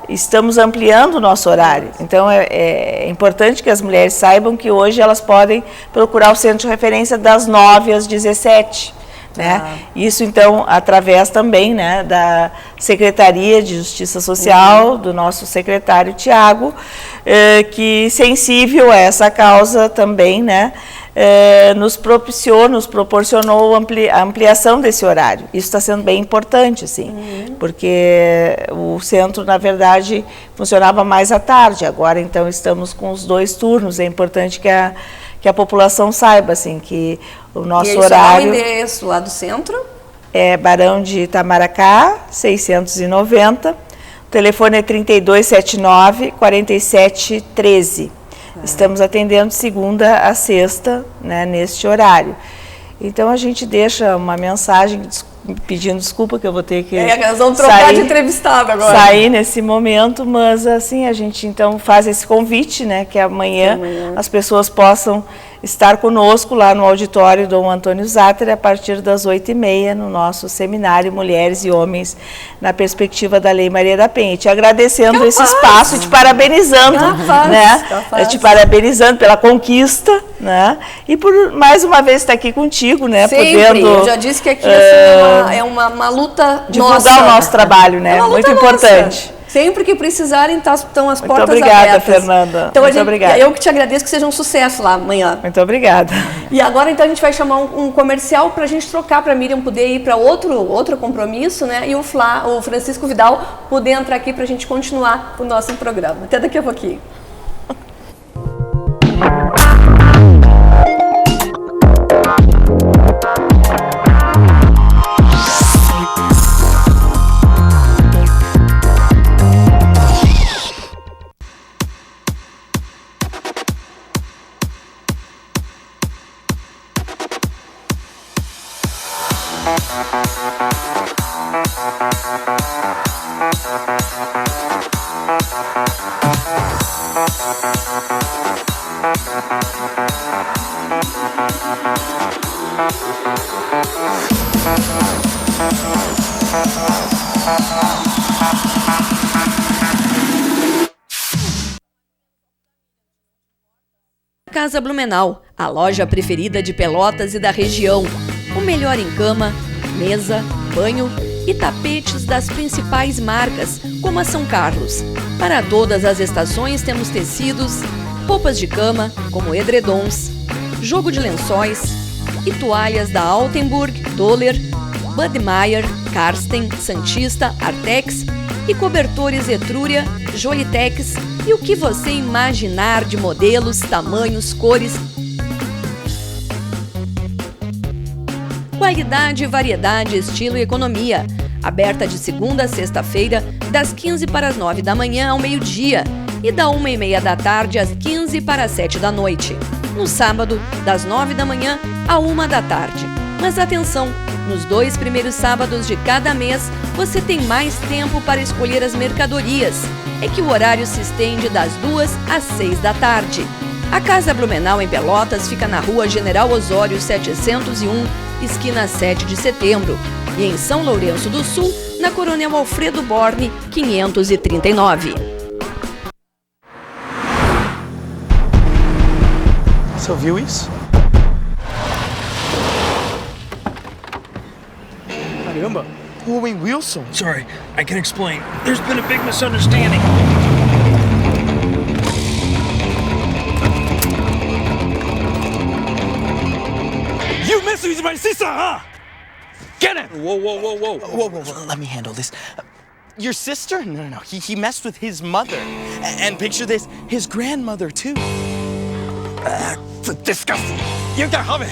Estamos ampliando o nosso horário. Então, é importante que as mulheres saibam que hoje elas podem procurar o centro de referência das 9 às 17. Né? Isso, então, através também, né, da Secretaria de Justiça Social, do nosso secretário Tiago, que, sensível a essa causa também, né, nos proporcionou a ampliação desse horário. Isso está sendo bem importante, assim, porque o centro, na verdade, funcionava mais à tarde. Agora, então, estamos com os 2 turnos. É importante que a população saiba, assim, que o nosso horário... E o endereço lá do centro? É Barão de Itamaracá, 690. O telefone é 3279-4713. Estamos atendendo de segunda a sexta, né, neste horário. Então, a gente deixa uma mensagem pedindo desculpa, que eu vou ter que nós vamos trocar de entrevistado agora. Sair nesse momento, mas assim, a gente então faz esse convite, né, que amanhã as pessoas possam estar conosco lá no auditório Dom Antônio Zatter a partir das 8h30 no nosso seminário Mulheres e Homens na Perspectiva da Lei Maria da Penha. Te agradecendo esse espaço e te parabenizando, né? Te parabenizando pela conquista, né? E por mais uma vez estar aqui contigo, né? Sempre. Podendo, eu já disse que aqui é uma luta divulgar nossa. o nosso trabalho, né? Muito importante. Nossa. Sempre que precisarem, estão as portas obrigada, abertas. Fernanda. Então, muito obrigada. Eu que te agradeço, que seja um sucesso lá amanhã. Muito obrigada. E agora, então, a gente vai chamar um comercial para a gente trocar, para a Miriam poder ir para outro compromisso, né? E o Francisco Vidal poder entrar aqui para a gente continuar o nosso programa. Até daqui a pouquinho. Casa Blumenau, a loja preferida de Pelotas e da região. O melhor em cama, mesa, banho e tapetes das principais marcas, como a São Carlos. Para todas as estações temos tecidos, roupas de cama, como edredons, jogo de lençóis e toalhas da Altenburg, Doller, Budmeier Karsten, Santista, Artex e cobertores Etrúria, Jolitex e o que você imaginar de modelos, tamanhos, cores. Qualidade, variedade, estilo e economia. Aberta de segunda a sexta-feira, das 15 para as 9 da manhã ao meio-dia e da 1h30 da tarde às 15 para as 7 da noite. No sábado, das 9 da manhã à 1 da tarde. Mas atenção, nos 2 primeiros sábados de cada mês, você tem mais tempo para escolher as mercadorias. É que o horário se estende das 2 às 6 da tarde. A Casa Blumenau em Pelotas fica na Rua General Osório 701, esquina 7 de setembro. E em São Lourenço do Sul, na Coronel Alfredo Borne, 539. Você ouviu isso? Caramba! Owen Wilson? Sorry, I can explain. There's been a big misunderstanding. You messed with my sister, huh? Get him! Whoa, whoa, whoa, whoa. Whoa, whoa, whoa. Let me handle this. Your sister? No. He messed with his mother. And picture this, his grandmother, too. Disgusting. You got it.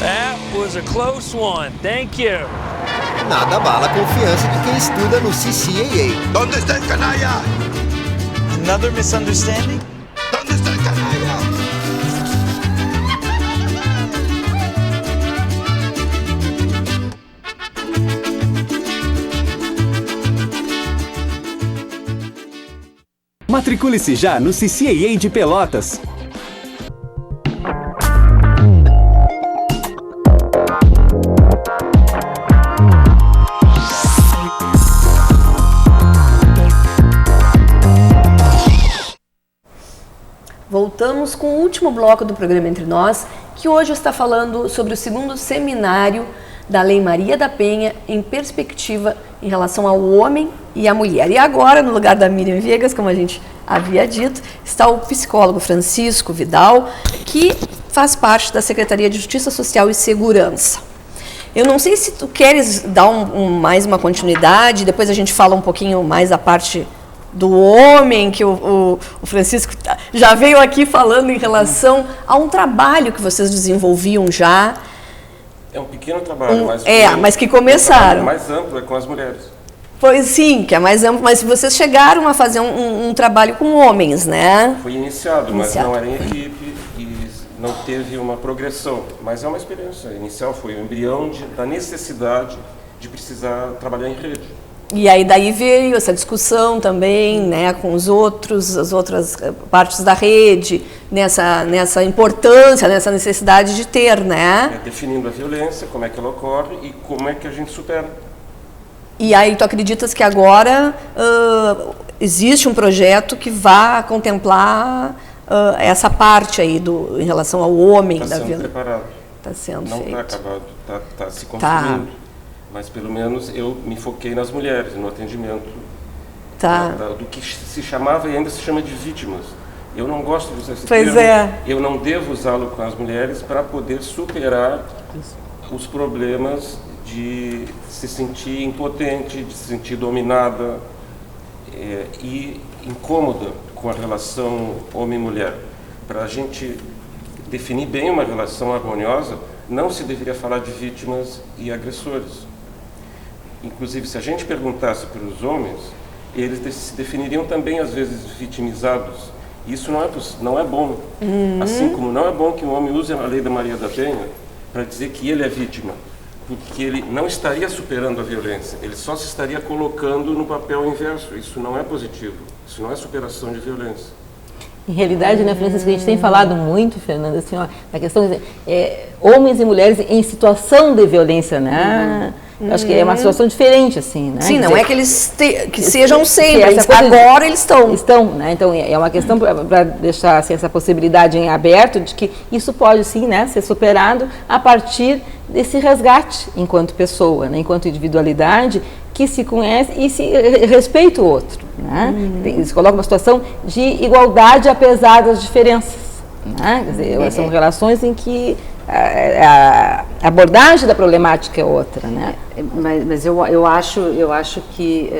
That was a close one. Thank you. Nada abala a confiança de quem estuda no CCAA. ¿Dónde está el canalla? Another misunderstanding? ¿Dónde está el canalla? Matricule-se já no CCAA de Pelotas. Voltamos com o último bloco do programa Entre Nós, que hoje está falando sobre o segundo seminário da Lei Maria da Penha em perspectiva em relação ao homem e à mulher. E agora, no lugar da Miriam Viegas, como a gente havia dito, está o psicólogo Francisco Vidal, que faz parte da Secretaria de Justiça Social e Segurança. Eu não sei se tu queres dar mais uma continuidade, depois a gente fala um pouquinho mais da parte do homem, que o Francisco já veio aqui falando em relação a um trabalho que vocês desenvolviam já. É um pequeno trabalho, mas que começaram. O mais amplo é com as mulheres. Pois sim, que é mais amplo, mas vocês chegaram a fazer um trabalho com homens, né? Foi iniciado, mas não era em equipe e não teve uma progressão. Mas é uma experiência inicial, foi o embrião da necessidade de precisar trabalhar em rede. E aí daí veio essa discussão também, né, com as outras partes da rede, nessa importância, nessa necessidade de ter, né? Definindo a violência, como é que ela ocorre e como é que a gente supera. E aí tu acreditas que agora existe um projeto que vá contemplar essa parte aí em relação ao homem da violência? Está sendo preparado. Está sendo não feito. Não está acabado, está se construindo. Mas pelo menos eu me foquei nas mulheres, no atendimento do que se chamava e ainda se chama de vítimas. Eu não gosto de usar esse termo. Eu não devo usá-lo com as mulheres para poder superar os problemas de se sentir impotente, de se sentir dominada e incômoda com a relação homem-mulher. Para a gente definir bem uma relação harmoniosa, não se deveria falar de vítimas e agressores. Inclusive, se a gente perguntasse para os homens, eles se definiriam também, às vezes, vitimizados. Isso não é bom. Assim como não é bom que um homem use a lei da Maria da Penha para dizer que ele é vítima, porque ele não estaria superando a violência, ele só se estaria colocando no papel inverso. Isso não é positivo, isso não é superação de violência. Em realidade, né, Francisco, a gente tem falado muito, Fernanda, assim, ó, na questão de homens e mulheres em situação de violência, né? Eu acho que é uma situação diferente, assim, né? Sim, não é que eles sejam sempre, agora eles estão. Estão, né? Então, é uma questão para deixar assim, essa possibilidade em aberto de que isso pode, sim, né, ser superado a partir desse resgate enquanto pessoa, né, enquanto individualidade, que se conhece e se respeita o outro, né? Se coloca uma situação de igualdade apesar das diferenças, né? Quer dizer, são relações em que a abordagem da problemática é outra, né? Mas eu acho que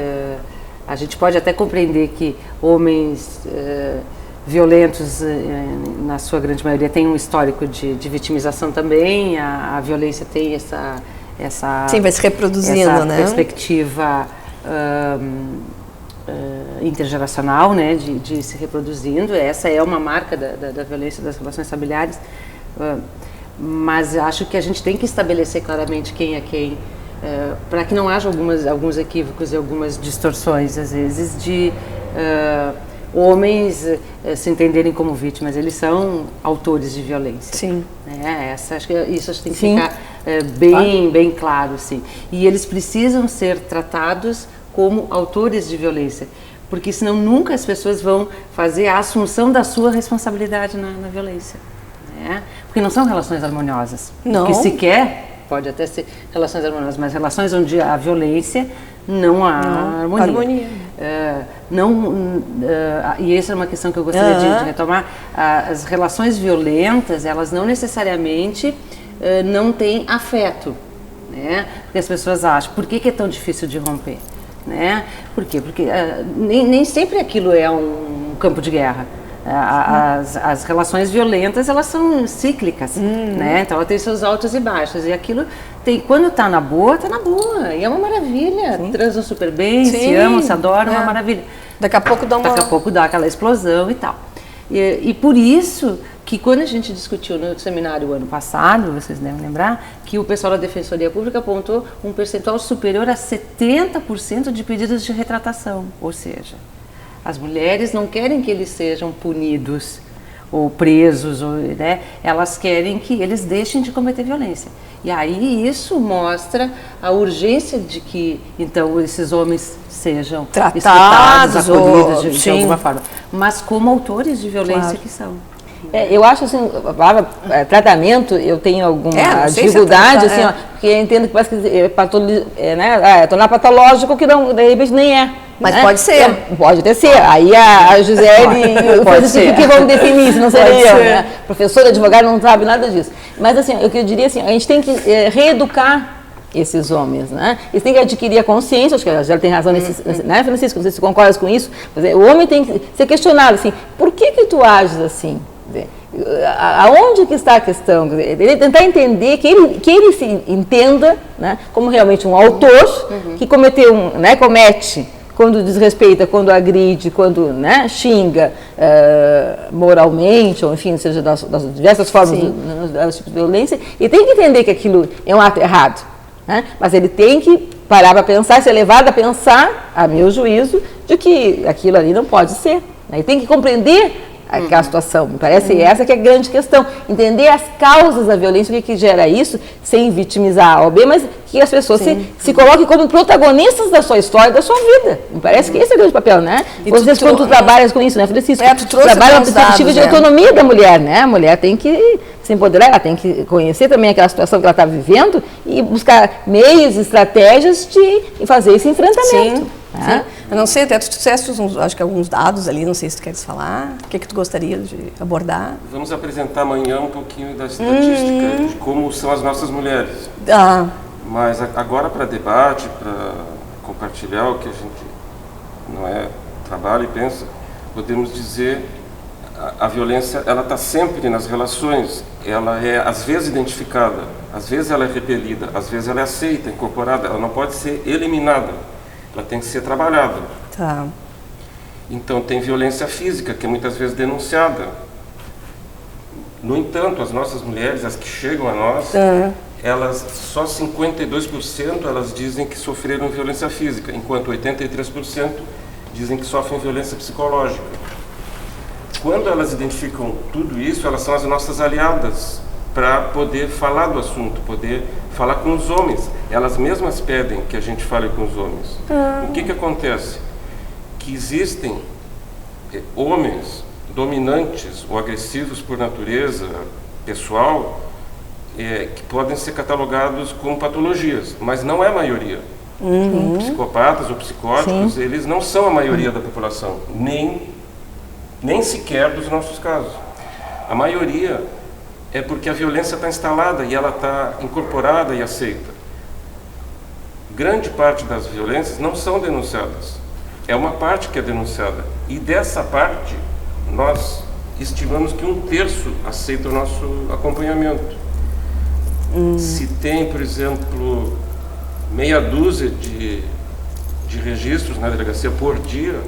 a gente pode até compreender que homens violentos, na sua grande maioria, têm um histórico de vitimização também. A violência tem essa sim, vai se reproduzindo, essa né? perspectiva intergeracional, né, de se reproduzindo. Essa é uma marca da violência das relações familiares. Mas acho que a gente tem que estabelecer claramente quem é quem, para que não haja alguns equívocos e algumas distorções, às vezes, de homens se entenderem como vítimas. Eles são autores de violência. Sim. Acho que isso tem que ficar bem claro, sim. E eles precisam ser tratados como autores de violência, porque senão nunca as pessoas vão fazer a assunção da sua responsabilidade na violência. Porque não são relações harmoniosas. Não. Porque sequer pode até ser relações harmoniosas, mas relações onde há violência, não há harmonia. E essa é uma questão que eu gostaria de retomar. As relações violentas, elas não necessariamente não têm afeto, né? Porque as pessoas acham, por que é tão difícil de romper? Né? Por quê? Porque nem sempre aquilo é um campo de guerra. As relações violentas, elas são cíclicas, né? Então ela tem seus altos e baixos, e aquilo tem, quando tá na boa, e é uma maravilha. Transam super bem, se amam, se adoram, é uma maravilha. Daqui a pouco dá aquela explosão e tal. E por isso que quando a gente discutiu no seminário ano passado, vocês devem lembrar, que o pessoal da Defensoria Pública apontou um percentual superior a 70% de pedidos de retratação, ou seja, as mulheres não querem que eles sejam punidos ou presos, né? Elas querem que eles deixem de cometer violência. E aí isso mostra a urgência de que, então, esses homens sejam tratados, acolhidos de alguma forma, mas como autores de violência que são. Eu acho assim, a palavra tratamento, eu tenho alguma dificuldade, assim, porque eu entendo que parece que tornar patológico, que não, de repente nem é. Mas pode ser. Pode até ser. Aí a Gisele e que vão definir isso, não seria eu, né? Professora, advogada, não sabe nada disso. Mas assim, eu diria assim, a gente tem que reeducar esses homens, né? Eles têm que adquirir a consciência, acho que a Gisele tem razão nesse, né, Francisco? Não sei se você concorda com isso. O homem tem que ser questionado, assim, por que tu ages assim? Aonde que está a questão? Ele tentar entender, que ele se entenda, né, como realmente um autor que comete quando desrespeita, quando agride, quando, né, xinga moralmente, ou enfim, seja das diversas formas dos tipos de violência, e tem que entender que aquilo é um ato errado, né? Mas ele tem que parar para pensar, ser levado a pensar, a meu juízo, de que aquilo ali não pode ser, né? Ele tem que compreender aquela situação. Me parece essa que é a grande questão. Entender as causas da violência, o que gera isso, sem vitimizar A ou B, mas que as pessoas se coloquem como protagonistas da sua história, da sua vida. Me parece que esse é o grande papel, né? Vocês, quando tu trabalhas com isso, né, Francisco? Tu trabalha na perspectiva de autonomia da mulher, né? A mulher tem que se empoderar, ela tem que conhecer também aquela situação que ela está vivendo e buscar meios, estratégias de fazer esse enfrentamento. Sim. Eu não sei, até tu disseste, acho que alguns dados ali, não sei se tu queres falar, o que tu gostaria de abordar? Vamos apresentar amanhã um pouquinho da estatística de como são as nossas mulheres. Mas agora, para debate, para compartilhar o que a gente trabalha e pensa, podemos dizer a violência, ela está sempre nas relações, ela é às vezes identificada, às vezes ela é repelida, às vezes ela é aceita, incorporada, ela não pode ser eliminada. Ela tem que ser trabalhada. Então tem violência física, que é muitas vezes denunciada. No entanto, as nossas mulheres, as que chegam a nós, elas, só 52% elas dizem que sofreram violência física, enquanto 83% dizem que sofrem violência psicológica. Quando elas identificam tudo isso, elas são as nossas aliadas para poder falar do assunto, poder falar com os homens. Elas mesmas pedem que a gente fale com os homens. O que acontece? Que existem homens dominantes ou agressivos por natureza pessoal que podem ser catalogados como patologias, mas não é a maioria. Psicopatas ou psicóticos, eles não são a maioria da população, nem sequer dos nossos casos. A maioria é porque a violência está instalada e ela está incorporada e aceita. Grande parte das violências não são denunciadas. É uma parte que é denunciada. E dessa parte, nós estimamos que 1/3 aceita o nosso acompanhamento. Se tem, por exemplo, meia dúzia de registros na delegacia por dia,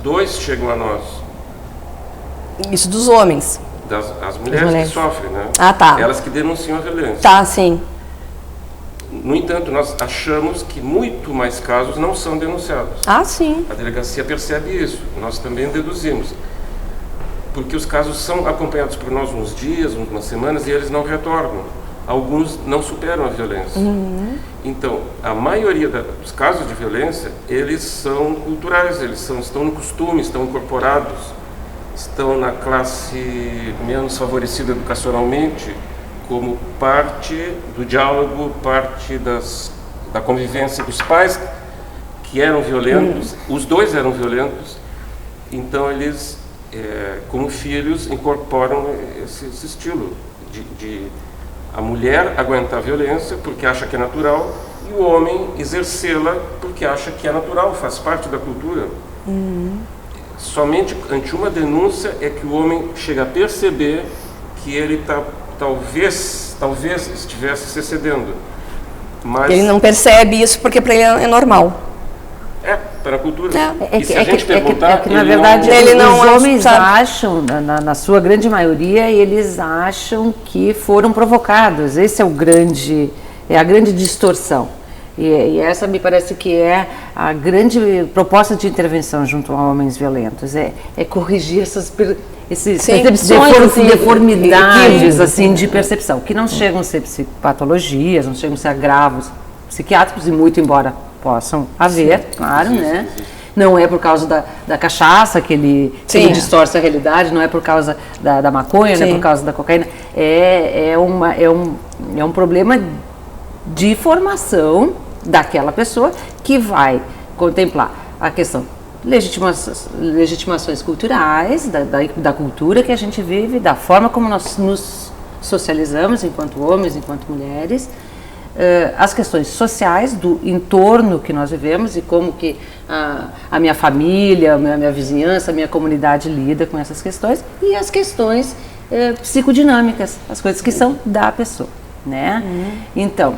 2 chegam a nós. Isso dos homens? As mulheres que sofrem, né? Ah, tá. Elas que denunciam a violência. Tá, sim. No entanto, nós achamos que muito mais casos não são denunciados. Ah, sim. A delegacia percebe isso. Nós também deduzimos. Porque os casos são acompanhados por nós uns dias, umas semanas, e eles não retornam. Alguns não superam a violência. Então, a maioria dos casos de violência, eles são culturais, estão no costume, estão incorporados, estão na classe menos favorecida educacionalmente, como parte do diálogo, parte da convivência dos pais, que eram violentos, os 2 eram violentos, então eles, como filhos, incorporam esse estilo de a mulher aguentar a violência porque acha que é natural e o homem exercê-la porque acha que é natural, faz parte da cultura. Somente ante uma denúncia é que o homem chega a perceber que ele talvez estivesse se excedendo. Mas ele não percebe isso porque para ele é normal. Para a cultura. E se a gente perguntar, que na verdade os homens acham, na sua grande maioria, eles acham que foram provocados. Esse é a grande distorção. E essa me parece que é a grande proposta de intervenção junto a homens violentos, é corrigir essas deformidades assim, de percepção, que não chegam a ser psicopatologias, não chegam a ser agravos psiquiátricos, e muito embora possam haver, claro, né? Não é por causa da cachaça que ele distorce a realidade, não é por causa da maconha, não é por causa da cocaína, é um problema de formação daquela pessoa que vai contemplar a questão legitimações culturais, da cultura que a gente vive, da forma como nós nos socializamos enquanto homens, enquanto mulheres, as questões sociais do entorno que nós vivemos e como que a minha família, a minha vizinhança, a minha comunidade lida com essas questões, e as questões psicodinâmicas, as coisas que são da pessoa, né? Então,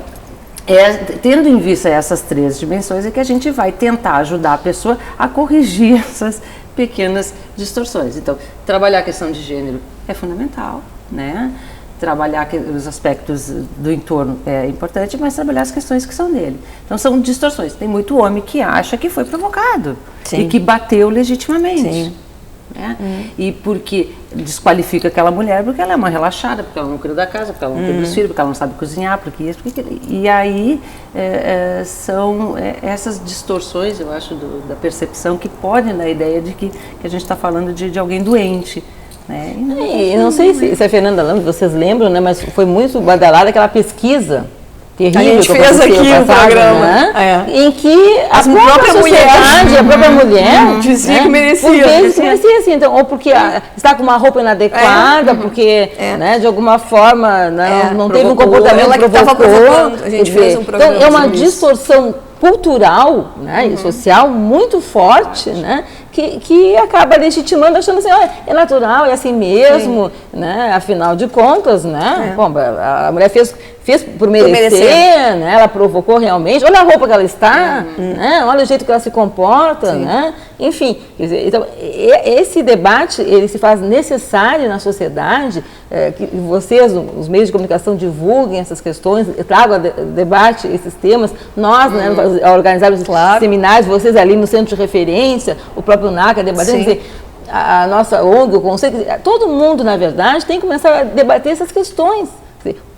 tendo em vista essas 3 dimensões, é que a gente vai tentar ajudar a pessoa a corrigir essas pequenas distorções. Então, trabalhar a questão de gênero é fundamental, né? Trabalhar os aspectos do entorno é importante, mas trabalhar as questões que são dele. Então, são distorções. Tem muito homem que acha que foi provocado e que bateu legitimamente. Né? E porque desqualifica aquela mulher porque ela é uma relaxada, porque ela não cuida da casa, porque ela não cuida dos filhos, porque ela não sabe cozinhar, porque isso, porque aquilo. E aí são essas distorções, eu acho, da percepção que podem dar a ideia de que a gente está falando de alguém doente. Né? E não sei se a Fernanda Lambert, vocês lembram, né, mas foi muito badalada aquela pesquisa terrível. A gente fez aqui um programa, né? Em que a própria sociedade, a própria mulher dizia que merecia. Merecia, assim, então, ou porque está com uma roupa inadequada, porque né, de alguma forma não teve um comportamento que provocou. A gente fez um programa. Então, é uma distorção cultural, né, e social muito forte, né, que acaba legitimando, achando assim, é natural, é assim mesmo, né, afinal de contas, né, bom, a mulher fez por merecer, né, ela provocou realmente, olha a roupa que ela está, né, olha o jeito que ela se comporta, né, enfim, quer dizer, então, esse debate, ele se faz necessário na sociedade, que vocês, os meios de comunicação, divulguem essas questões, tragam a debate esses temas, nós, né, organizarmos seminários, vocês ali no centro de referência, o próprio NACA debatendo, quer dizer, a nossa ONG, o Conselho, todo mundo, na verdade, tem que começar a debater essas questões.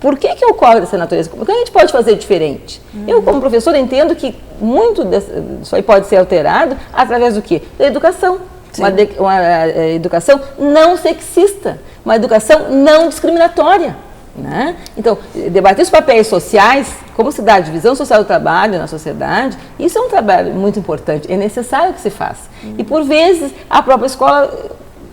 Por que ocorre dessa natureza? O que a gente pode fazer diferente? Eu, como professora, entendo que muito disso aí pode ser alterado através do quê? Da educação. Uma educação não sexista, uma educação não discriminatória. Né? Então, debater os papéis sociais, como se dá a divisão social do trabalho na sociedade, isso é um trabalho muito importante, é necessário que se faça. E, por vezes, a própria escola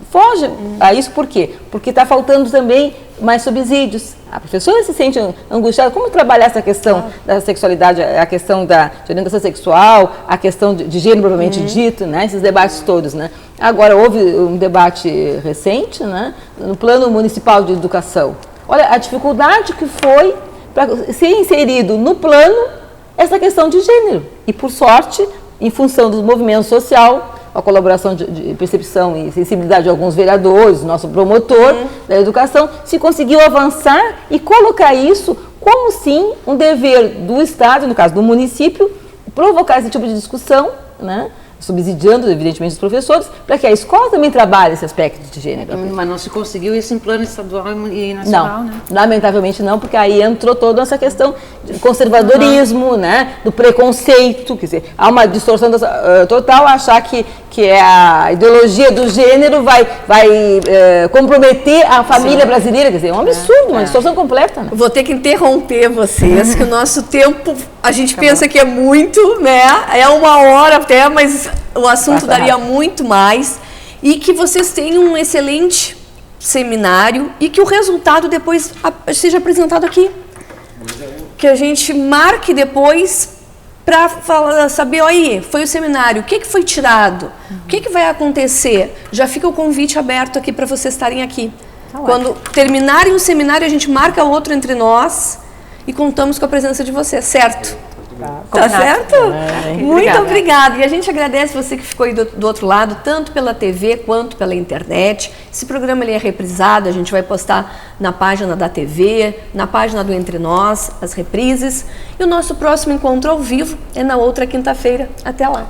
foge a isso, por quê? Porque está faltando também mais subsídios. A professora se sente angustiada. Como trabalhar essa questão da sexualidade, a questão de orientação sexual, a questão de gênero propriamente dito, né? Esses debates todos, né? Agora, houve um debate recente, né? No plano municipal de educação. Olha, a dificuldade que foi para ser inserido no plano essa questão de gênero. E, por sorte, em função do movimento social, a colaboração de percepção e sensibilidade de alguns vereadores, nosso promotor da educação, se conseguiu avançar e colocar isso como, sim, um dever do Estado, no caso do município, provocar esse tipo de discussão, né? Subsidiando, evidentemente, os professores, para que a escola também trabalhe esse aspecto de gênero. Mas não se conseguiu isso em plano estadual e nacional, né? Lamentavelmente não, porque aí entrou toda essa questão de conservadorismo, né, do preconceito, quer dizer, há uma distorção total, achar que a ideologia do gênero vai comprometer a família brasileira, quer dizer, é um absurdo, uma distorção completa. Né? Vou ter que interromper vocês, que o nosso tempo, a gente pensa que é muito, né, é 1 hora até, mas o assunto daria muito mais, e que vocês tenham um excelente seminário e que o resultado depois seja apresentado aqui. Que a gente marque depois para saber, aí, foi o seminário, o que foi tirado, o que vai acontecer. Já fica o convite aberto aqui para vocês estarem aqui. Quando terminarem o seminário, a gente marca outro entre nós e contamos com a presença de vocês, certo? Tá certo? Muito obrigada. E a gente agradece você que ficou aí do outro lado, tanto pela TV quanto pela internet. Esse programa ele é reprisado, a gente vai postar na página da TV, na página do Entre Nós, as reprises. E o nosso próximo encontro ao vivo é na outra quinta-feira. Até lá.